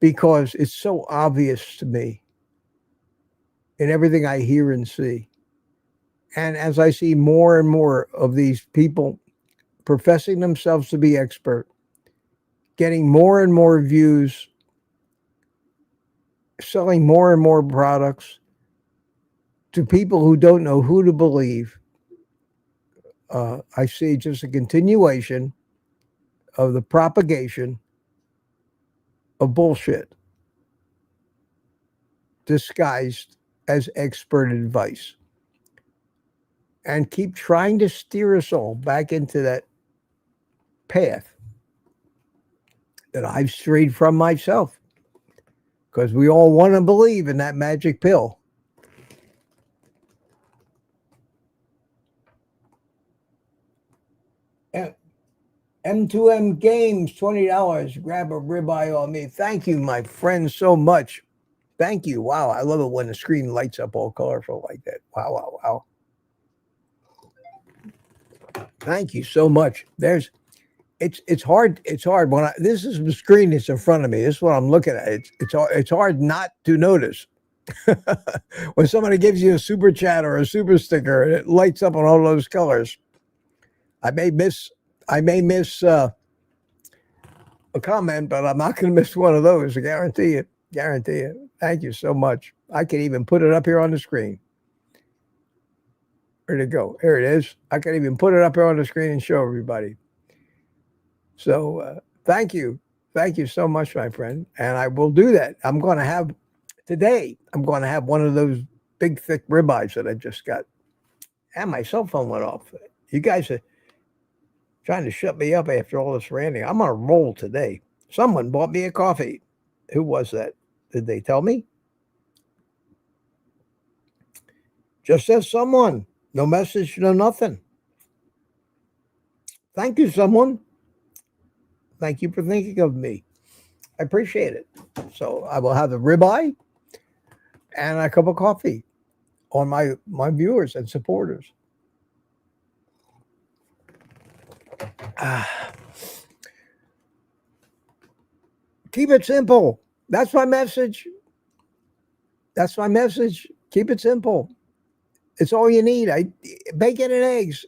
because it's so obvious to me in everything I hear and see. And as I see more and more of these people professing themselves to be expert, getting more and more views, selling more and more products to people who don't know who to believe, I see just a continuation of the propagation of bullshit disguised as expert advice, and keep trying to steer us all back into that path that I've strayed from myself, because we all want to believe in that magic pill. M2M Games, $20. Grab a ribeye on me. Thank you, my friend, so much. Thank you. Wow, I love it when the screen lights up all colorful like that. Wow, wow, wow. Thank you so much. It's hard. It's hard when this is the screen that's in front of me. This is what I'm looking at. It's hard not to notice when somebody gives you a super chat or a super sticker and it lights up on all those colors. I may miss a comment, but I'm not going to miss one of those. I guarantee it. Guarantee it. Thank you so much. I can even put it up here on the screen. Where'd it go? Here it is. I can even put it up here on the screen and show everybody. So thank you. Thank you so much, my friend. And I will do that. I'm going to have one of those big, thick ribeyes that I just got. And my cell phone went off. You guys are trying to shut me up after all this ranting. I'm on a roll today. Someone bought me a coffee. Who was that? Did they tell me? Just says someone. No message, no nothing. Thank you, someone. Thank you for thinking of me. I appreciate it. So I will have the ribeye and a cup of coffee on my viewers and supporters. Keep it simple. That's my message. That's my message. Keep it simple. It's all you need. Bacon and eggs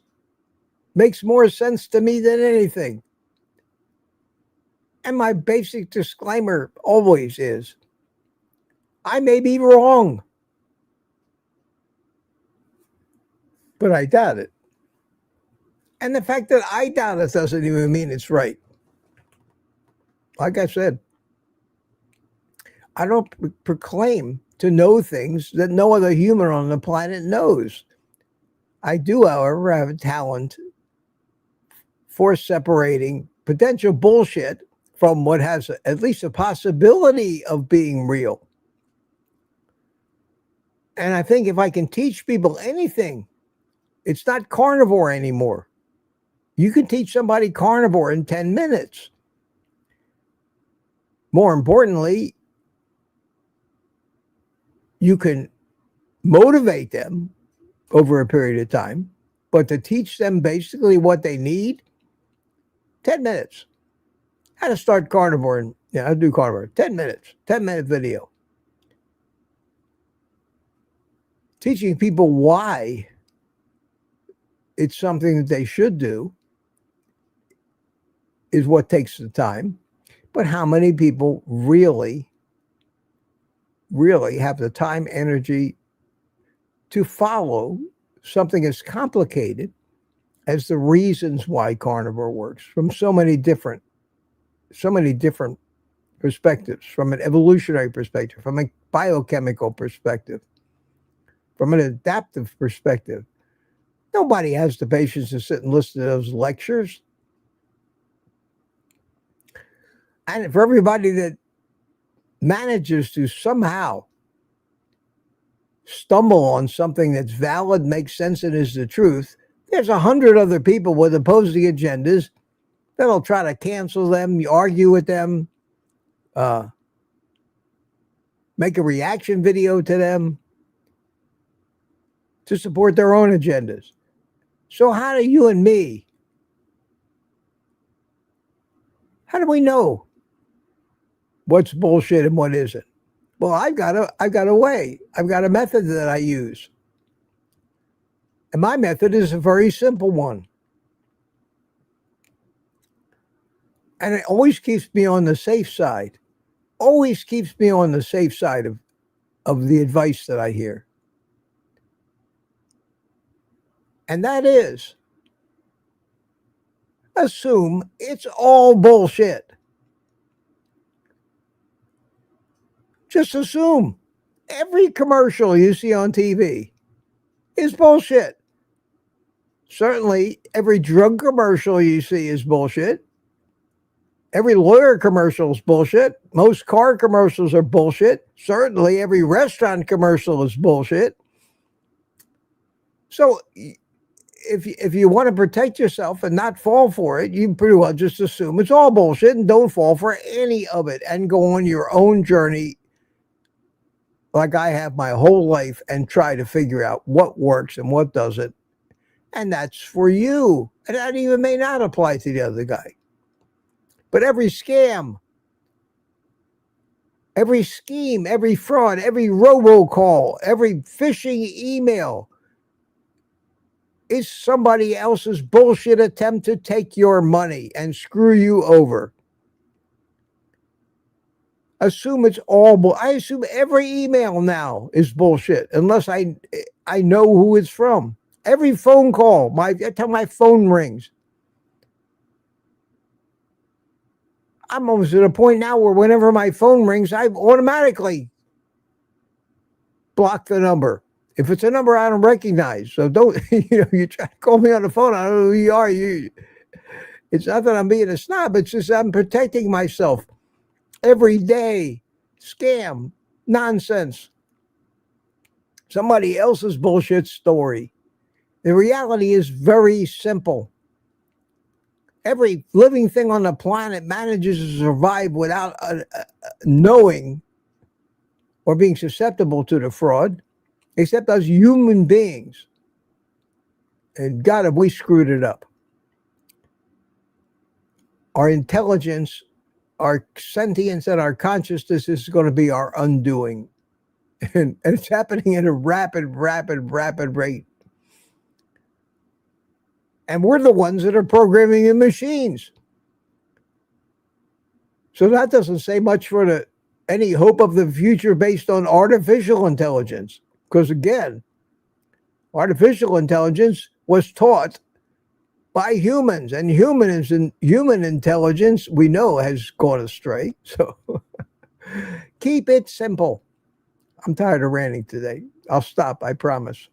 makes more sense to me than anything. And my basic disclaimer always is, I may be wrong, but I doubt it. And the fact that I doubt it doesn't even mean it's right. Like I said, I don't proclaim to know things that no other human on the planet knows. I do, however, have a talent for separating potential bullshit from what has at least a possibility of being real. And I think if I can teach people anything, it's not carnivore anymore. You can teach somebody carnivore in 10 minutes. More importantly, you can motivate them over a period of time, but to teach them basically what they need, 10 minutes. How to start carnivore, and I'll do carnivore, 10 minutes, 10-minute video. Teaching people why it's something that they should do is what takes the time. But how many people really have the time, energy to follow something as complicated as the reasons why carnivore works from so many different perspectives, from an evolutionary perspective, from a biochemical perspective, from an adaptive perspective, Nobody has the patience to sit and listen to those lectures. And for everybody that manages to somehow stumble on something that's valid, makes sense, and is the truth, there's 100 other people with opposing agendas that'll try to cancel them, argue with them, make a reaction video to them to support their own agendas. So how do you and me, how do we know what's bullshit and what isn't? Well, I've got a way. I've got a method that I use. And my method is a very simple one. And it always keeps me on the safe side. Always keeps me on the safe side of the advice that I hear. And that is, assume it's all bullshit. Just assume every commercial you see on TV is bullshit. Certainly, every drug commercial you see is bullshit. Every lawyer commercial is bullshit. Most car commercials are bullshit. Certainly, every restaurant commercial is bullshit. So, if you want to protect yourself and not fall for it, you pretty well just assume it's all bullshit and don't fall for any of it and go on your own journey like I have my whole life and try to figure out what works and what doesn't. And that's for you. And that even may not apply to the other guy. But every scam, every scheme, every fraud, every robocall, every phishing email is somebody else's bullshit attempt to take your money and screw you over. Assume it's all I assume every email now is bullshit unless I know who it's from. Every phone call, every time my phone rings, I'm almost at a point now where whenever my phone rings, I automatically block the number. If it's a number I don't recognize, so don't, you try to call me on the phone, I don't know who you are. It's not that I'm being a snob, it's just I'm protecting myself. Every day, scam, nonsense, somebody else's bullshit story. The reality is very simple. Every living thing on the planet manages to survive without knowing or being susceptible to the fraud, except us human beings. And God, have we screwed it up. Our intelligence, our sentience, and our consciousness is going to be our undoing. And it's happening at a rapid rate. And we're the ones that are programming the machines. So that doesn't say much for any hope of the future based on artificial intelligence. Because again, artificial intelligence was taught by humans, and human intelligence, we know, has gone astray. So keep it simple. I'm tired of ranting today. I'll stop, I promise.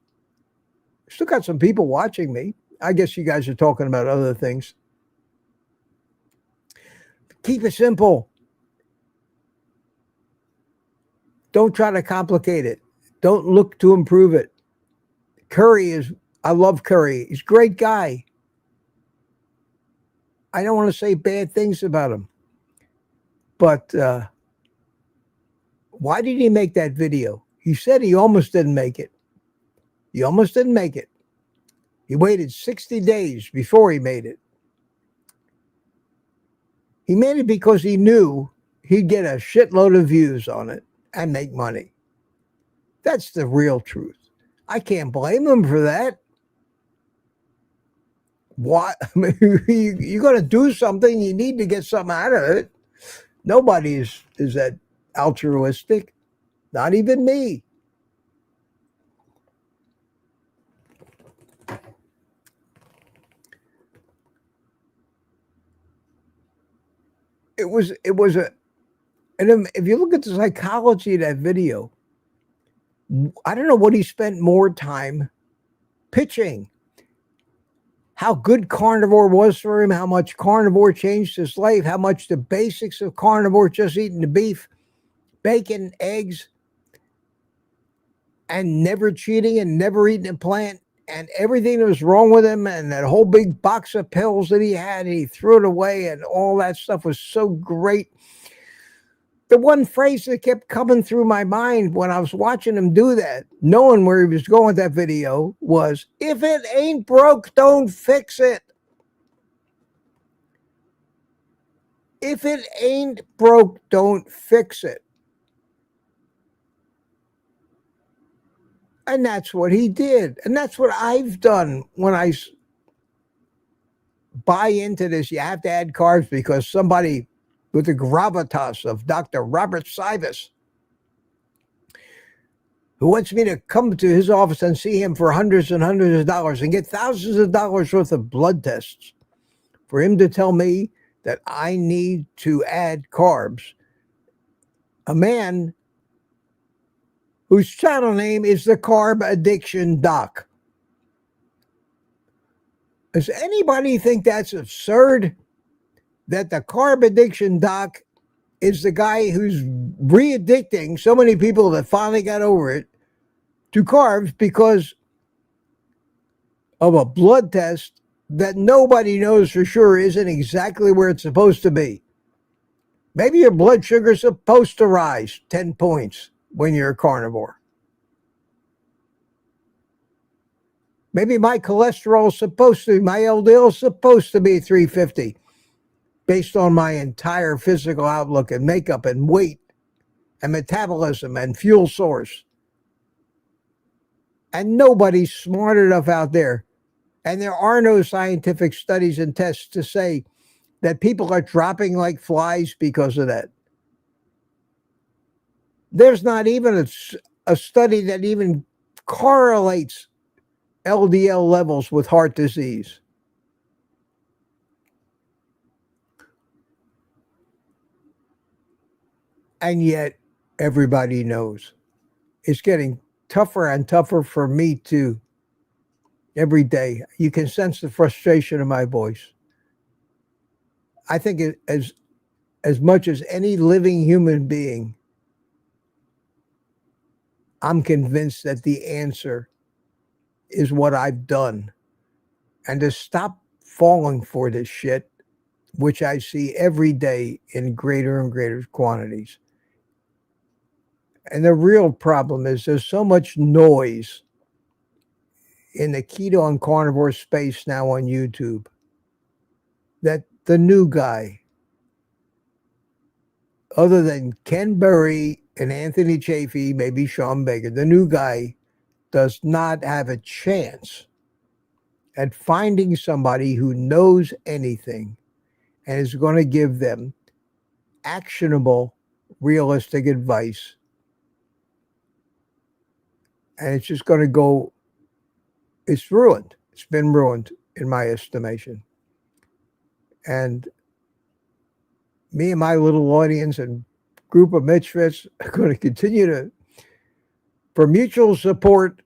Still got some people watching me. I guess you guys are talking about other things. Keep it simple. Don't try to complicate it. Don't look to improve it. I love Curry. He's a great guy. I don't want to say bad things about him. But why did he make that video? He said he almost didn't make it. He almost didn't make it. He waited 60 days before he made it. He made it because he knew he'd get a shitload of views on it and make money. That's the real truth. I can't blame him for that. Why? I mean, you're going to do something, you need to get something out of it. Nobody is that altruistic. Not even me. It was and if you look at the psychology of that video, I don't know what he spent more time pitching. how good carnivore was for him, how much carnivore changed his life, how much the basics of carnivore, just eating the beef, bacon, eggs, and never cheating and never eating a plant, and everything that was wrong with him, and that whole big box of pills that he had, and he threw it away, and all that stuff was so great. The one phrase that kept coming through my mind when I was watching him do that, knowing where he was going with that video, was, if it ain't broke, don't fix it. If it ain't broke, don't fix it. And that's what he did. And that's what I've done when I buy into this. You have to add carbs because somebody with the gravitas of Dr. Robert Sivas, who wants me to come to his office and see him for hundreds and hundreds of dollars and get thousands of dollars worth of blood tests, for him to tell me that I need to add carbs. A man whose channel name is the Carb Addiction Doc. Does anybody think that's absurd? That the Carb Addiction Doc is the guy who's re-addicting so many people that finally got over it to carbs because of a blood test that nobody knows for sure isn't exactly where it's supposed to be. Maybe your blood sugar is supposed to rise 10 points when you're a carnivore. Maybe my cholesterol is supposed to, my LDL is supposed to be 350 based on my entire physical outlook and makeup and weight and metabolism and fuel source. And nobody's smart enough out there. And there are no scientific studies and tests to say that people are dropping like flies because of that. There's not even a study that even correlates LDL levels with heart disease. And yet everybody knows. It's getting tougher and tougher for me to every day. You can sense the frustration in my voice. I think as much as any living human being, I'm convinced that the answer is what I've done. And to stop falling for this shit, which I see every day in greater and greater quantities. And the real problem is there's so much noise in the keto and carnivore space now on YouTube that the new guy, other than Ken Berry and Anthony Chafee, maybe Sean Baker, the new guy does not have a chance at finding somebody who knows anything and is going to give them actionable, realistic advice. And it's just going to go, it's ruined. It's been ruined in my estimation. And me and my little audience and group of misfits are going to continue to, for mutual support,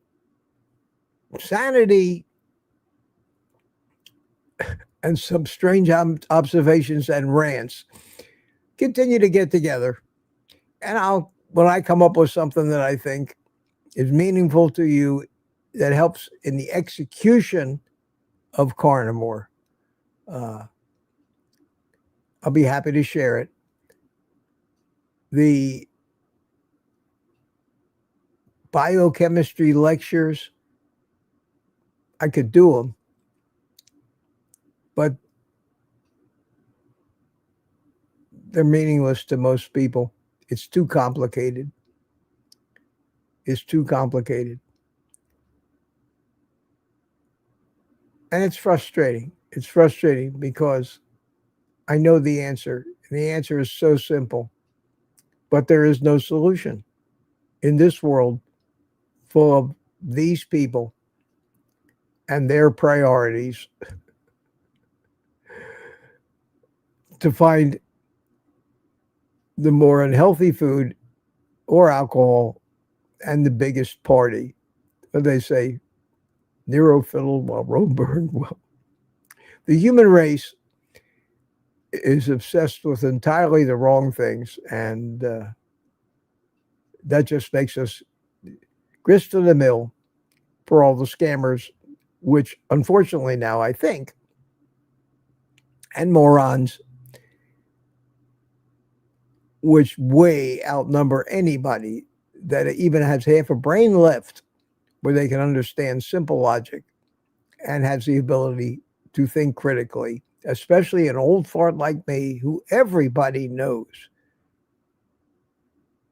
sanity, and some strange observations and rants, continue to get together. And when I come up with something that I think is meaningful to you, that helps in the execution of carnivore, I'll be happy to share it. The biochemistry lectures, I could do them, but they're meaningless to most people. It's too complicated. It's too complicated. And it's frustrating. It's frustrating because I know the answer. And the answer is so simple. But there is no solution in this world full of these people and their priorities to find the more unhealthy food or alcohol and the biggest party. But they say, Nero fiddled while Rome burned. Well, The human race is obsessed with entirely the wrong things, and that just makes us grist to the mill for all the scammers, which unfortunately now I think, and morons, which way outnumber anybody that even has half a brain left where they can understand simple logic and has the ability to think critically, especially an old fart like me who everybody knows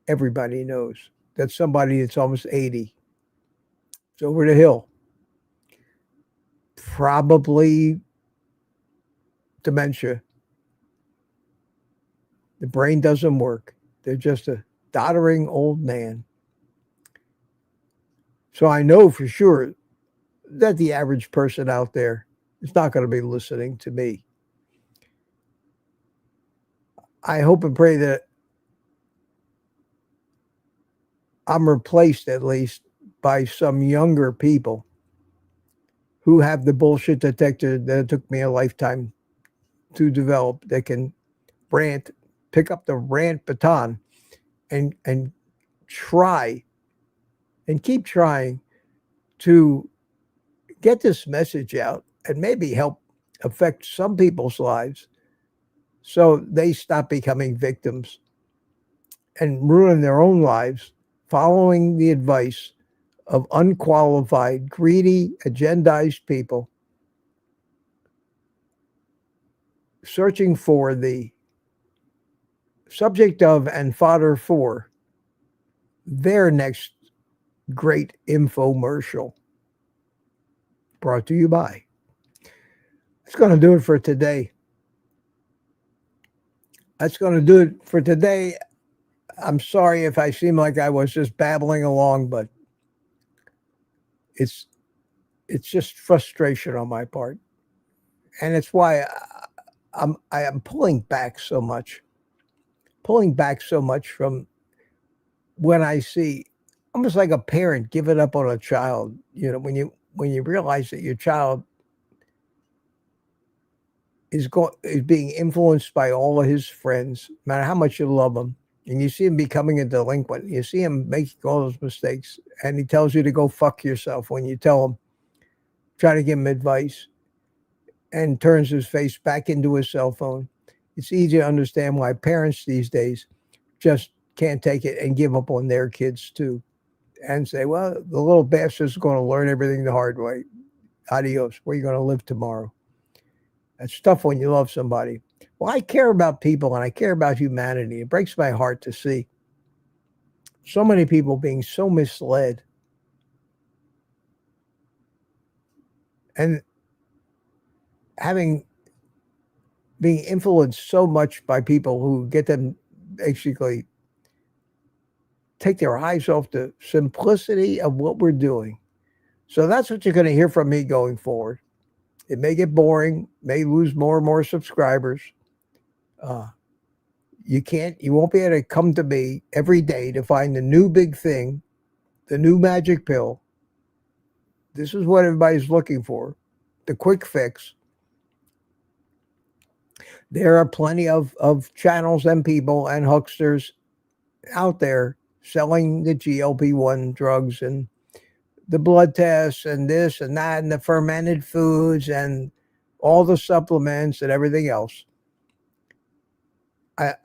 that somebody that's almost 80 is over the hill. Probably dementia. The brain doesn't work. They're just a doddering old man. So I know for sure that the average person out there is not going to be listening to me. I hope and pray that I'm replaced at least by some younger people who have the bullshit detector that it took me a lifetime to develop, that can rant, pick up the rant baton and try and keep trying to get this message out and maybe help affect some people's lives so they stop becoming victims and ruin their own lives following the advice of unqualified, greedy, agendized people searching for the subject of and fodder for their next great infomercial. Brought to you by. That's going to do it for today. I'm sorry if I seem like I was just babbling along, but it's just frustration on my part. And it's why I am pulling back so much from when I see, almost like a parent giving up on a child. You know, when you realize that your child is being influenced by all of his friends, no matter how much you love him, and you see him becoming a delinquent, you see him making all those mistakes, and he tells you to go fuck yourself when you tell him, try to give him advice, and turns his face back into his cell phone. It's easy to understand why parents these days just can't take it and give up on their kids too, and say, well, the little bastard's going to learn everything the hard way. Adios. Where are you going to live tomorrow? That's tough when you love somebody. Well, I care about people and I care about humanity. It breaks my heart to see so many people being so misled and being influenced so much by people who get them basically take their eyes off the simplicity of what we're doing. So that's what you're going to hear from me going forward. It may get boring, may lose more and more subscribers. You won't be able to come to me every day to find the new big thing, the new magic pill. This is what everybody's looking for, the quick fix. There are plenty of channels and people and hucksters out there selling the GLP-1 drugs and the blood tests and this and that and the fermented foods and all the supplements and everything else.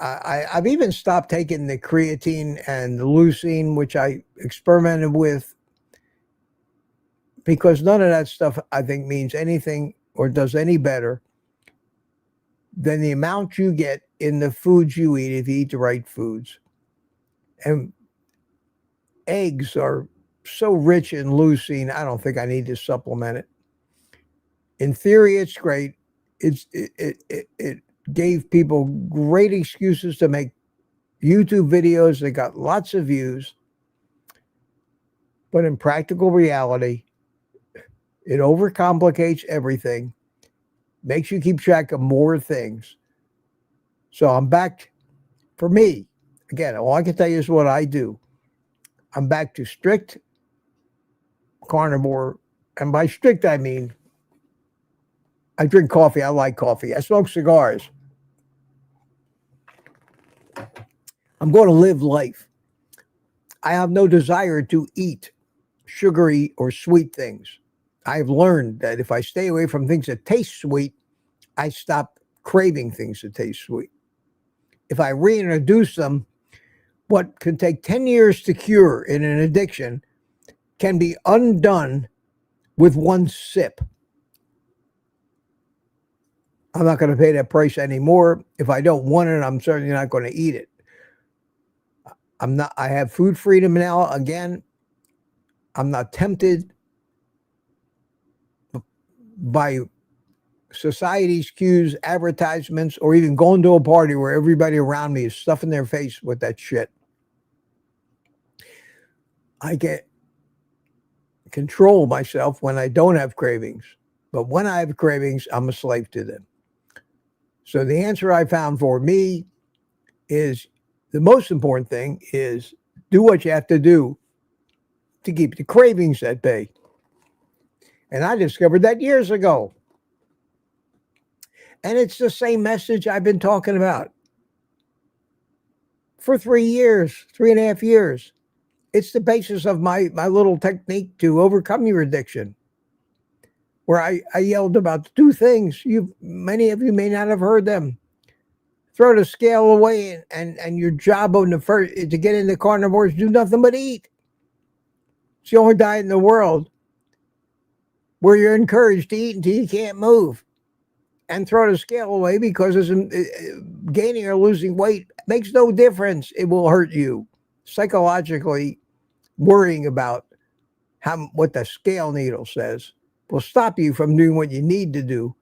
I've even stopped taking the creatine and the leucine, which I experimented with, because none of that stuff I think means anything or does any better than the amount you get in the foods you eat if you eat the right foods. And eggs are so rich in leucine, I don't think I need to supplement it. In theory, it's great. It gave people great excuses to make YouTube videos that got lots of views. But in practical reality, it overcomplicates everything, makes you keep track of more things. So I'm back, for me, again, all I can tell you is what I do. I'm back to strict carnivore. And by strict, I mean I drink coffee. I like coffee. I smoke cigars. I'm going to live life. I have no desire to eat sugary or sweet things. I've learned that if I stay away from things that taste sweet, I stop craving things that taste sweet. If I reintroduce them, what can take 10 years to cure in an addiction can be undone with one sip. I'm not going to pay that price anymore. If I don't want it, I'm certainly not going to eat it. I have food freedom now. Again, I'm not tempted by society's cues, advertisements, or even going to a party where everybody around me is stuffing their face with that shit. I get control myself when I don't have cravings. But when I have cravings, I'm a slave to them. So the answer I found for me is the most important thing is do what you have to do to keep the cravings at bay. And I discovered that years ago. And it's the same message I've been talking about for 3 years, 3.5 years. It's the basis of my little technique to overcome your addiction, where I yelled about 2 things. Many of you may not have heard them. Throw the scale away, and your job on the first to get into carnivore is do nothing but eat. It's the only diet in the world where you're encouraged to eat until you can't move. And throw the scale away, because gaining or losing weight makes no difference. It will hurt you psychologically. Worrying about what the scale needle says will stop you from doing what you need to do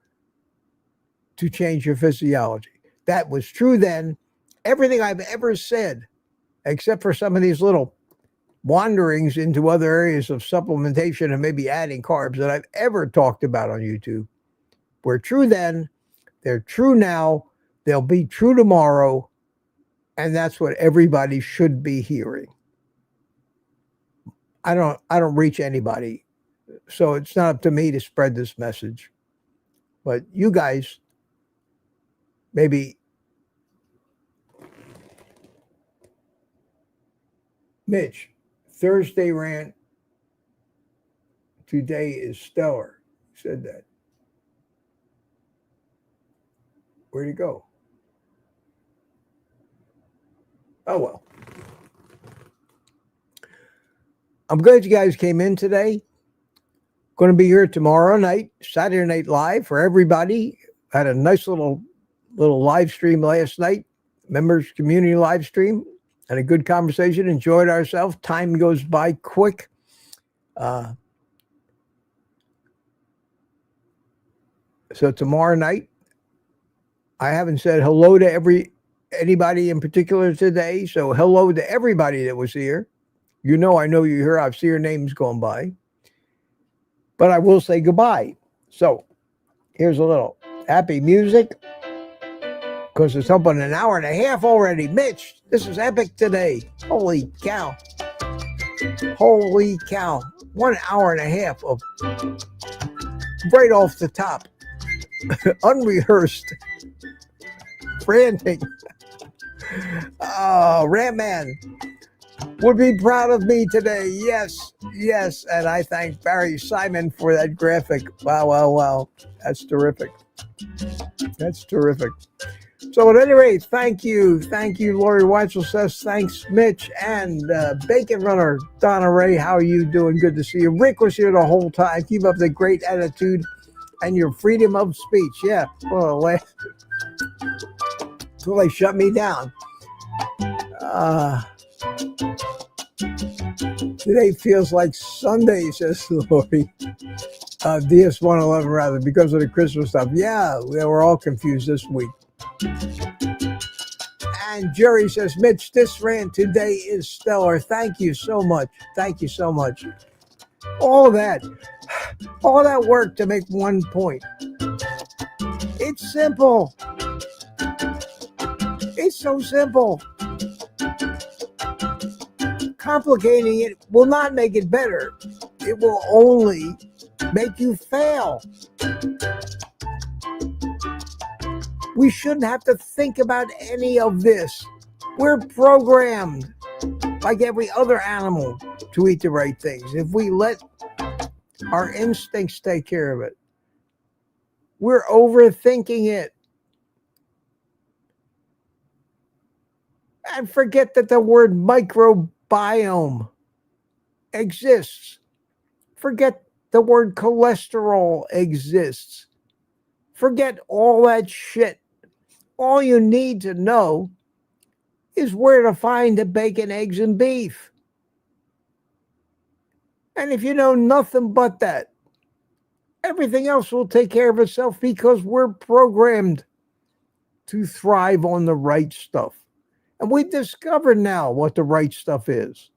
to change your physiology. That was true then. Everything I've ever said, except for some of these little wanderings into other areas of supplementation and maybe adding carbs that I've ever talked about on YouTube, were true then, they're true now, they'll be true tomorrow, and that's what everybody should be hearing. I don't reach anybody, so it's not up to me to spread this message. But you guys, maybe Mitch, Thursday rant today is stellar. He said that. Where'd he go? Oh, well. I'm glad you guys came in today. Going to be here tomorrow night, Saturday Night Live for everybody. Had a nice little live stream last night, members community live stream. Had a good conversation, enjoyed ourselves. Time goes by quick. So tomorrow night, I haven't said hello to anybody in particular today. So hello to everybody that was here. I know you're here. I've seen your names going by. But I will say goodbye. So here's a little happy music, because it's up on an hour and a half already. Mitch, this is epic today. Holy cow. Holy cow. 1 hour and a half of right off the top. Unrehearsed. Frantic. Oh, Ratman would be proud of me today. Yes, yes. And I thank Barry Simon for that graphic. Wow, wow, wow. That's terrific. That's terrific. So at any rate, thank you. Thank you. Lori Weitzel says, thanks, Mitch. And Bacon Runner, Donna Ray, how are you doing? Good to see you. Rick was here the whole time. Keep up the great attitude and your freedom of speech. Yeah. Well, they shut me down. Today feels like Sunday, says Lori. DS111 rather, because of the Christmas stuff. Yeah, we're all confused this week. And Jerry says, Mitch, this rant today is stellar. Thank you so much. Thank you so much. All that work to make one point. It's simple. It's so simple. Complicating it will not make it better. It will only make you fail. We shouldn't have to think about any of this. We're programmed, like every other animal, to eat the right things. If we let our instincts take care of it, we're overthinking it. And forget that the word microbiome exists. Forget the word cholesterol exists. Forget all that shit. All you need to know is where to find the bacon, eggs, and beef. And if you know nothing but that, everything else will take care of itself, because we're programmed to thrive on the right stuff. And we've discovered now what the right stuff is.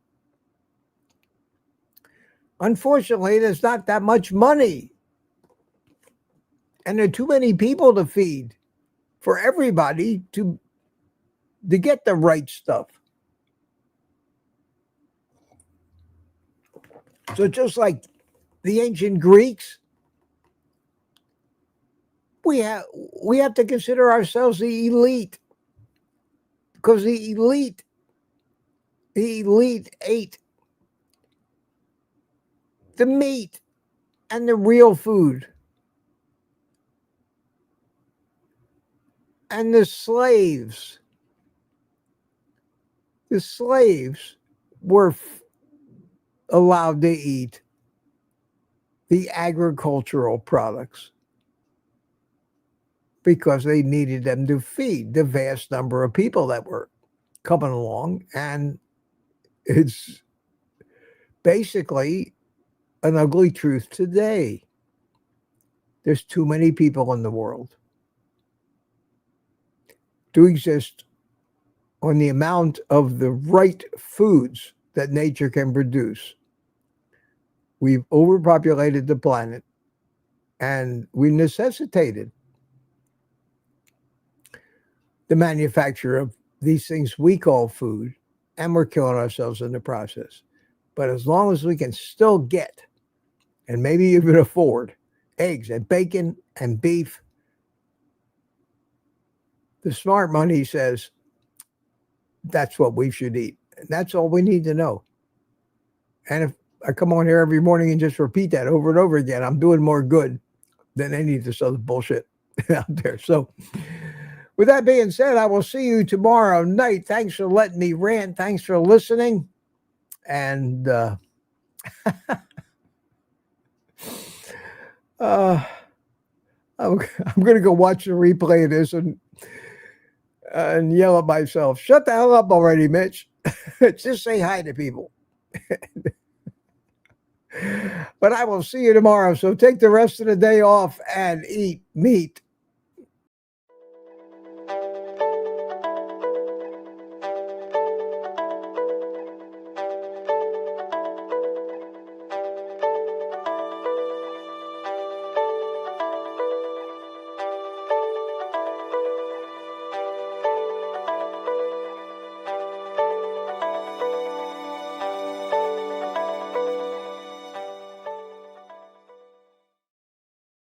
Unfortunately, there's not that much money. And there are too many people to feed for everybody to get the right stuff. So just like the ancient Greeks, we have to consider ourselves the elite, because the elite ate the meat and the real food. And the slaves were allowed to eat the agricultural products, because they needed them to feed the vast number of people that were coming along. And it's basically an ugly truth today. There's too many people in the world to exist on the amount of the right foods that nature can produce. We've overpopulated the planet, and we necessitated the manufacture of these things we call food, and we're killing ourselves in the process. But as long as we can still get, and maybe even afford, eggs and bacon and beef, the smart money says that's what we should eat. And that's all we need to know. And if I come on here every morning and just repeat that over and over again, I'm doing more good than any of this other bullshit out there. So with that being said, I will see you tomorrow night. Thanks for letting me rant. Thanks for listening. And I'm going to go watch the replay of this and yell at myself. Shut the hell up already, Mitch. Just say hi to people. But I will see you tomorrow. So take the rest of the day off and eat meat.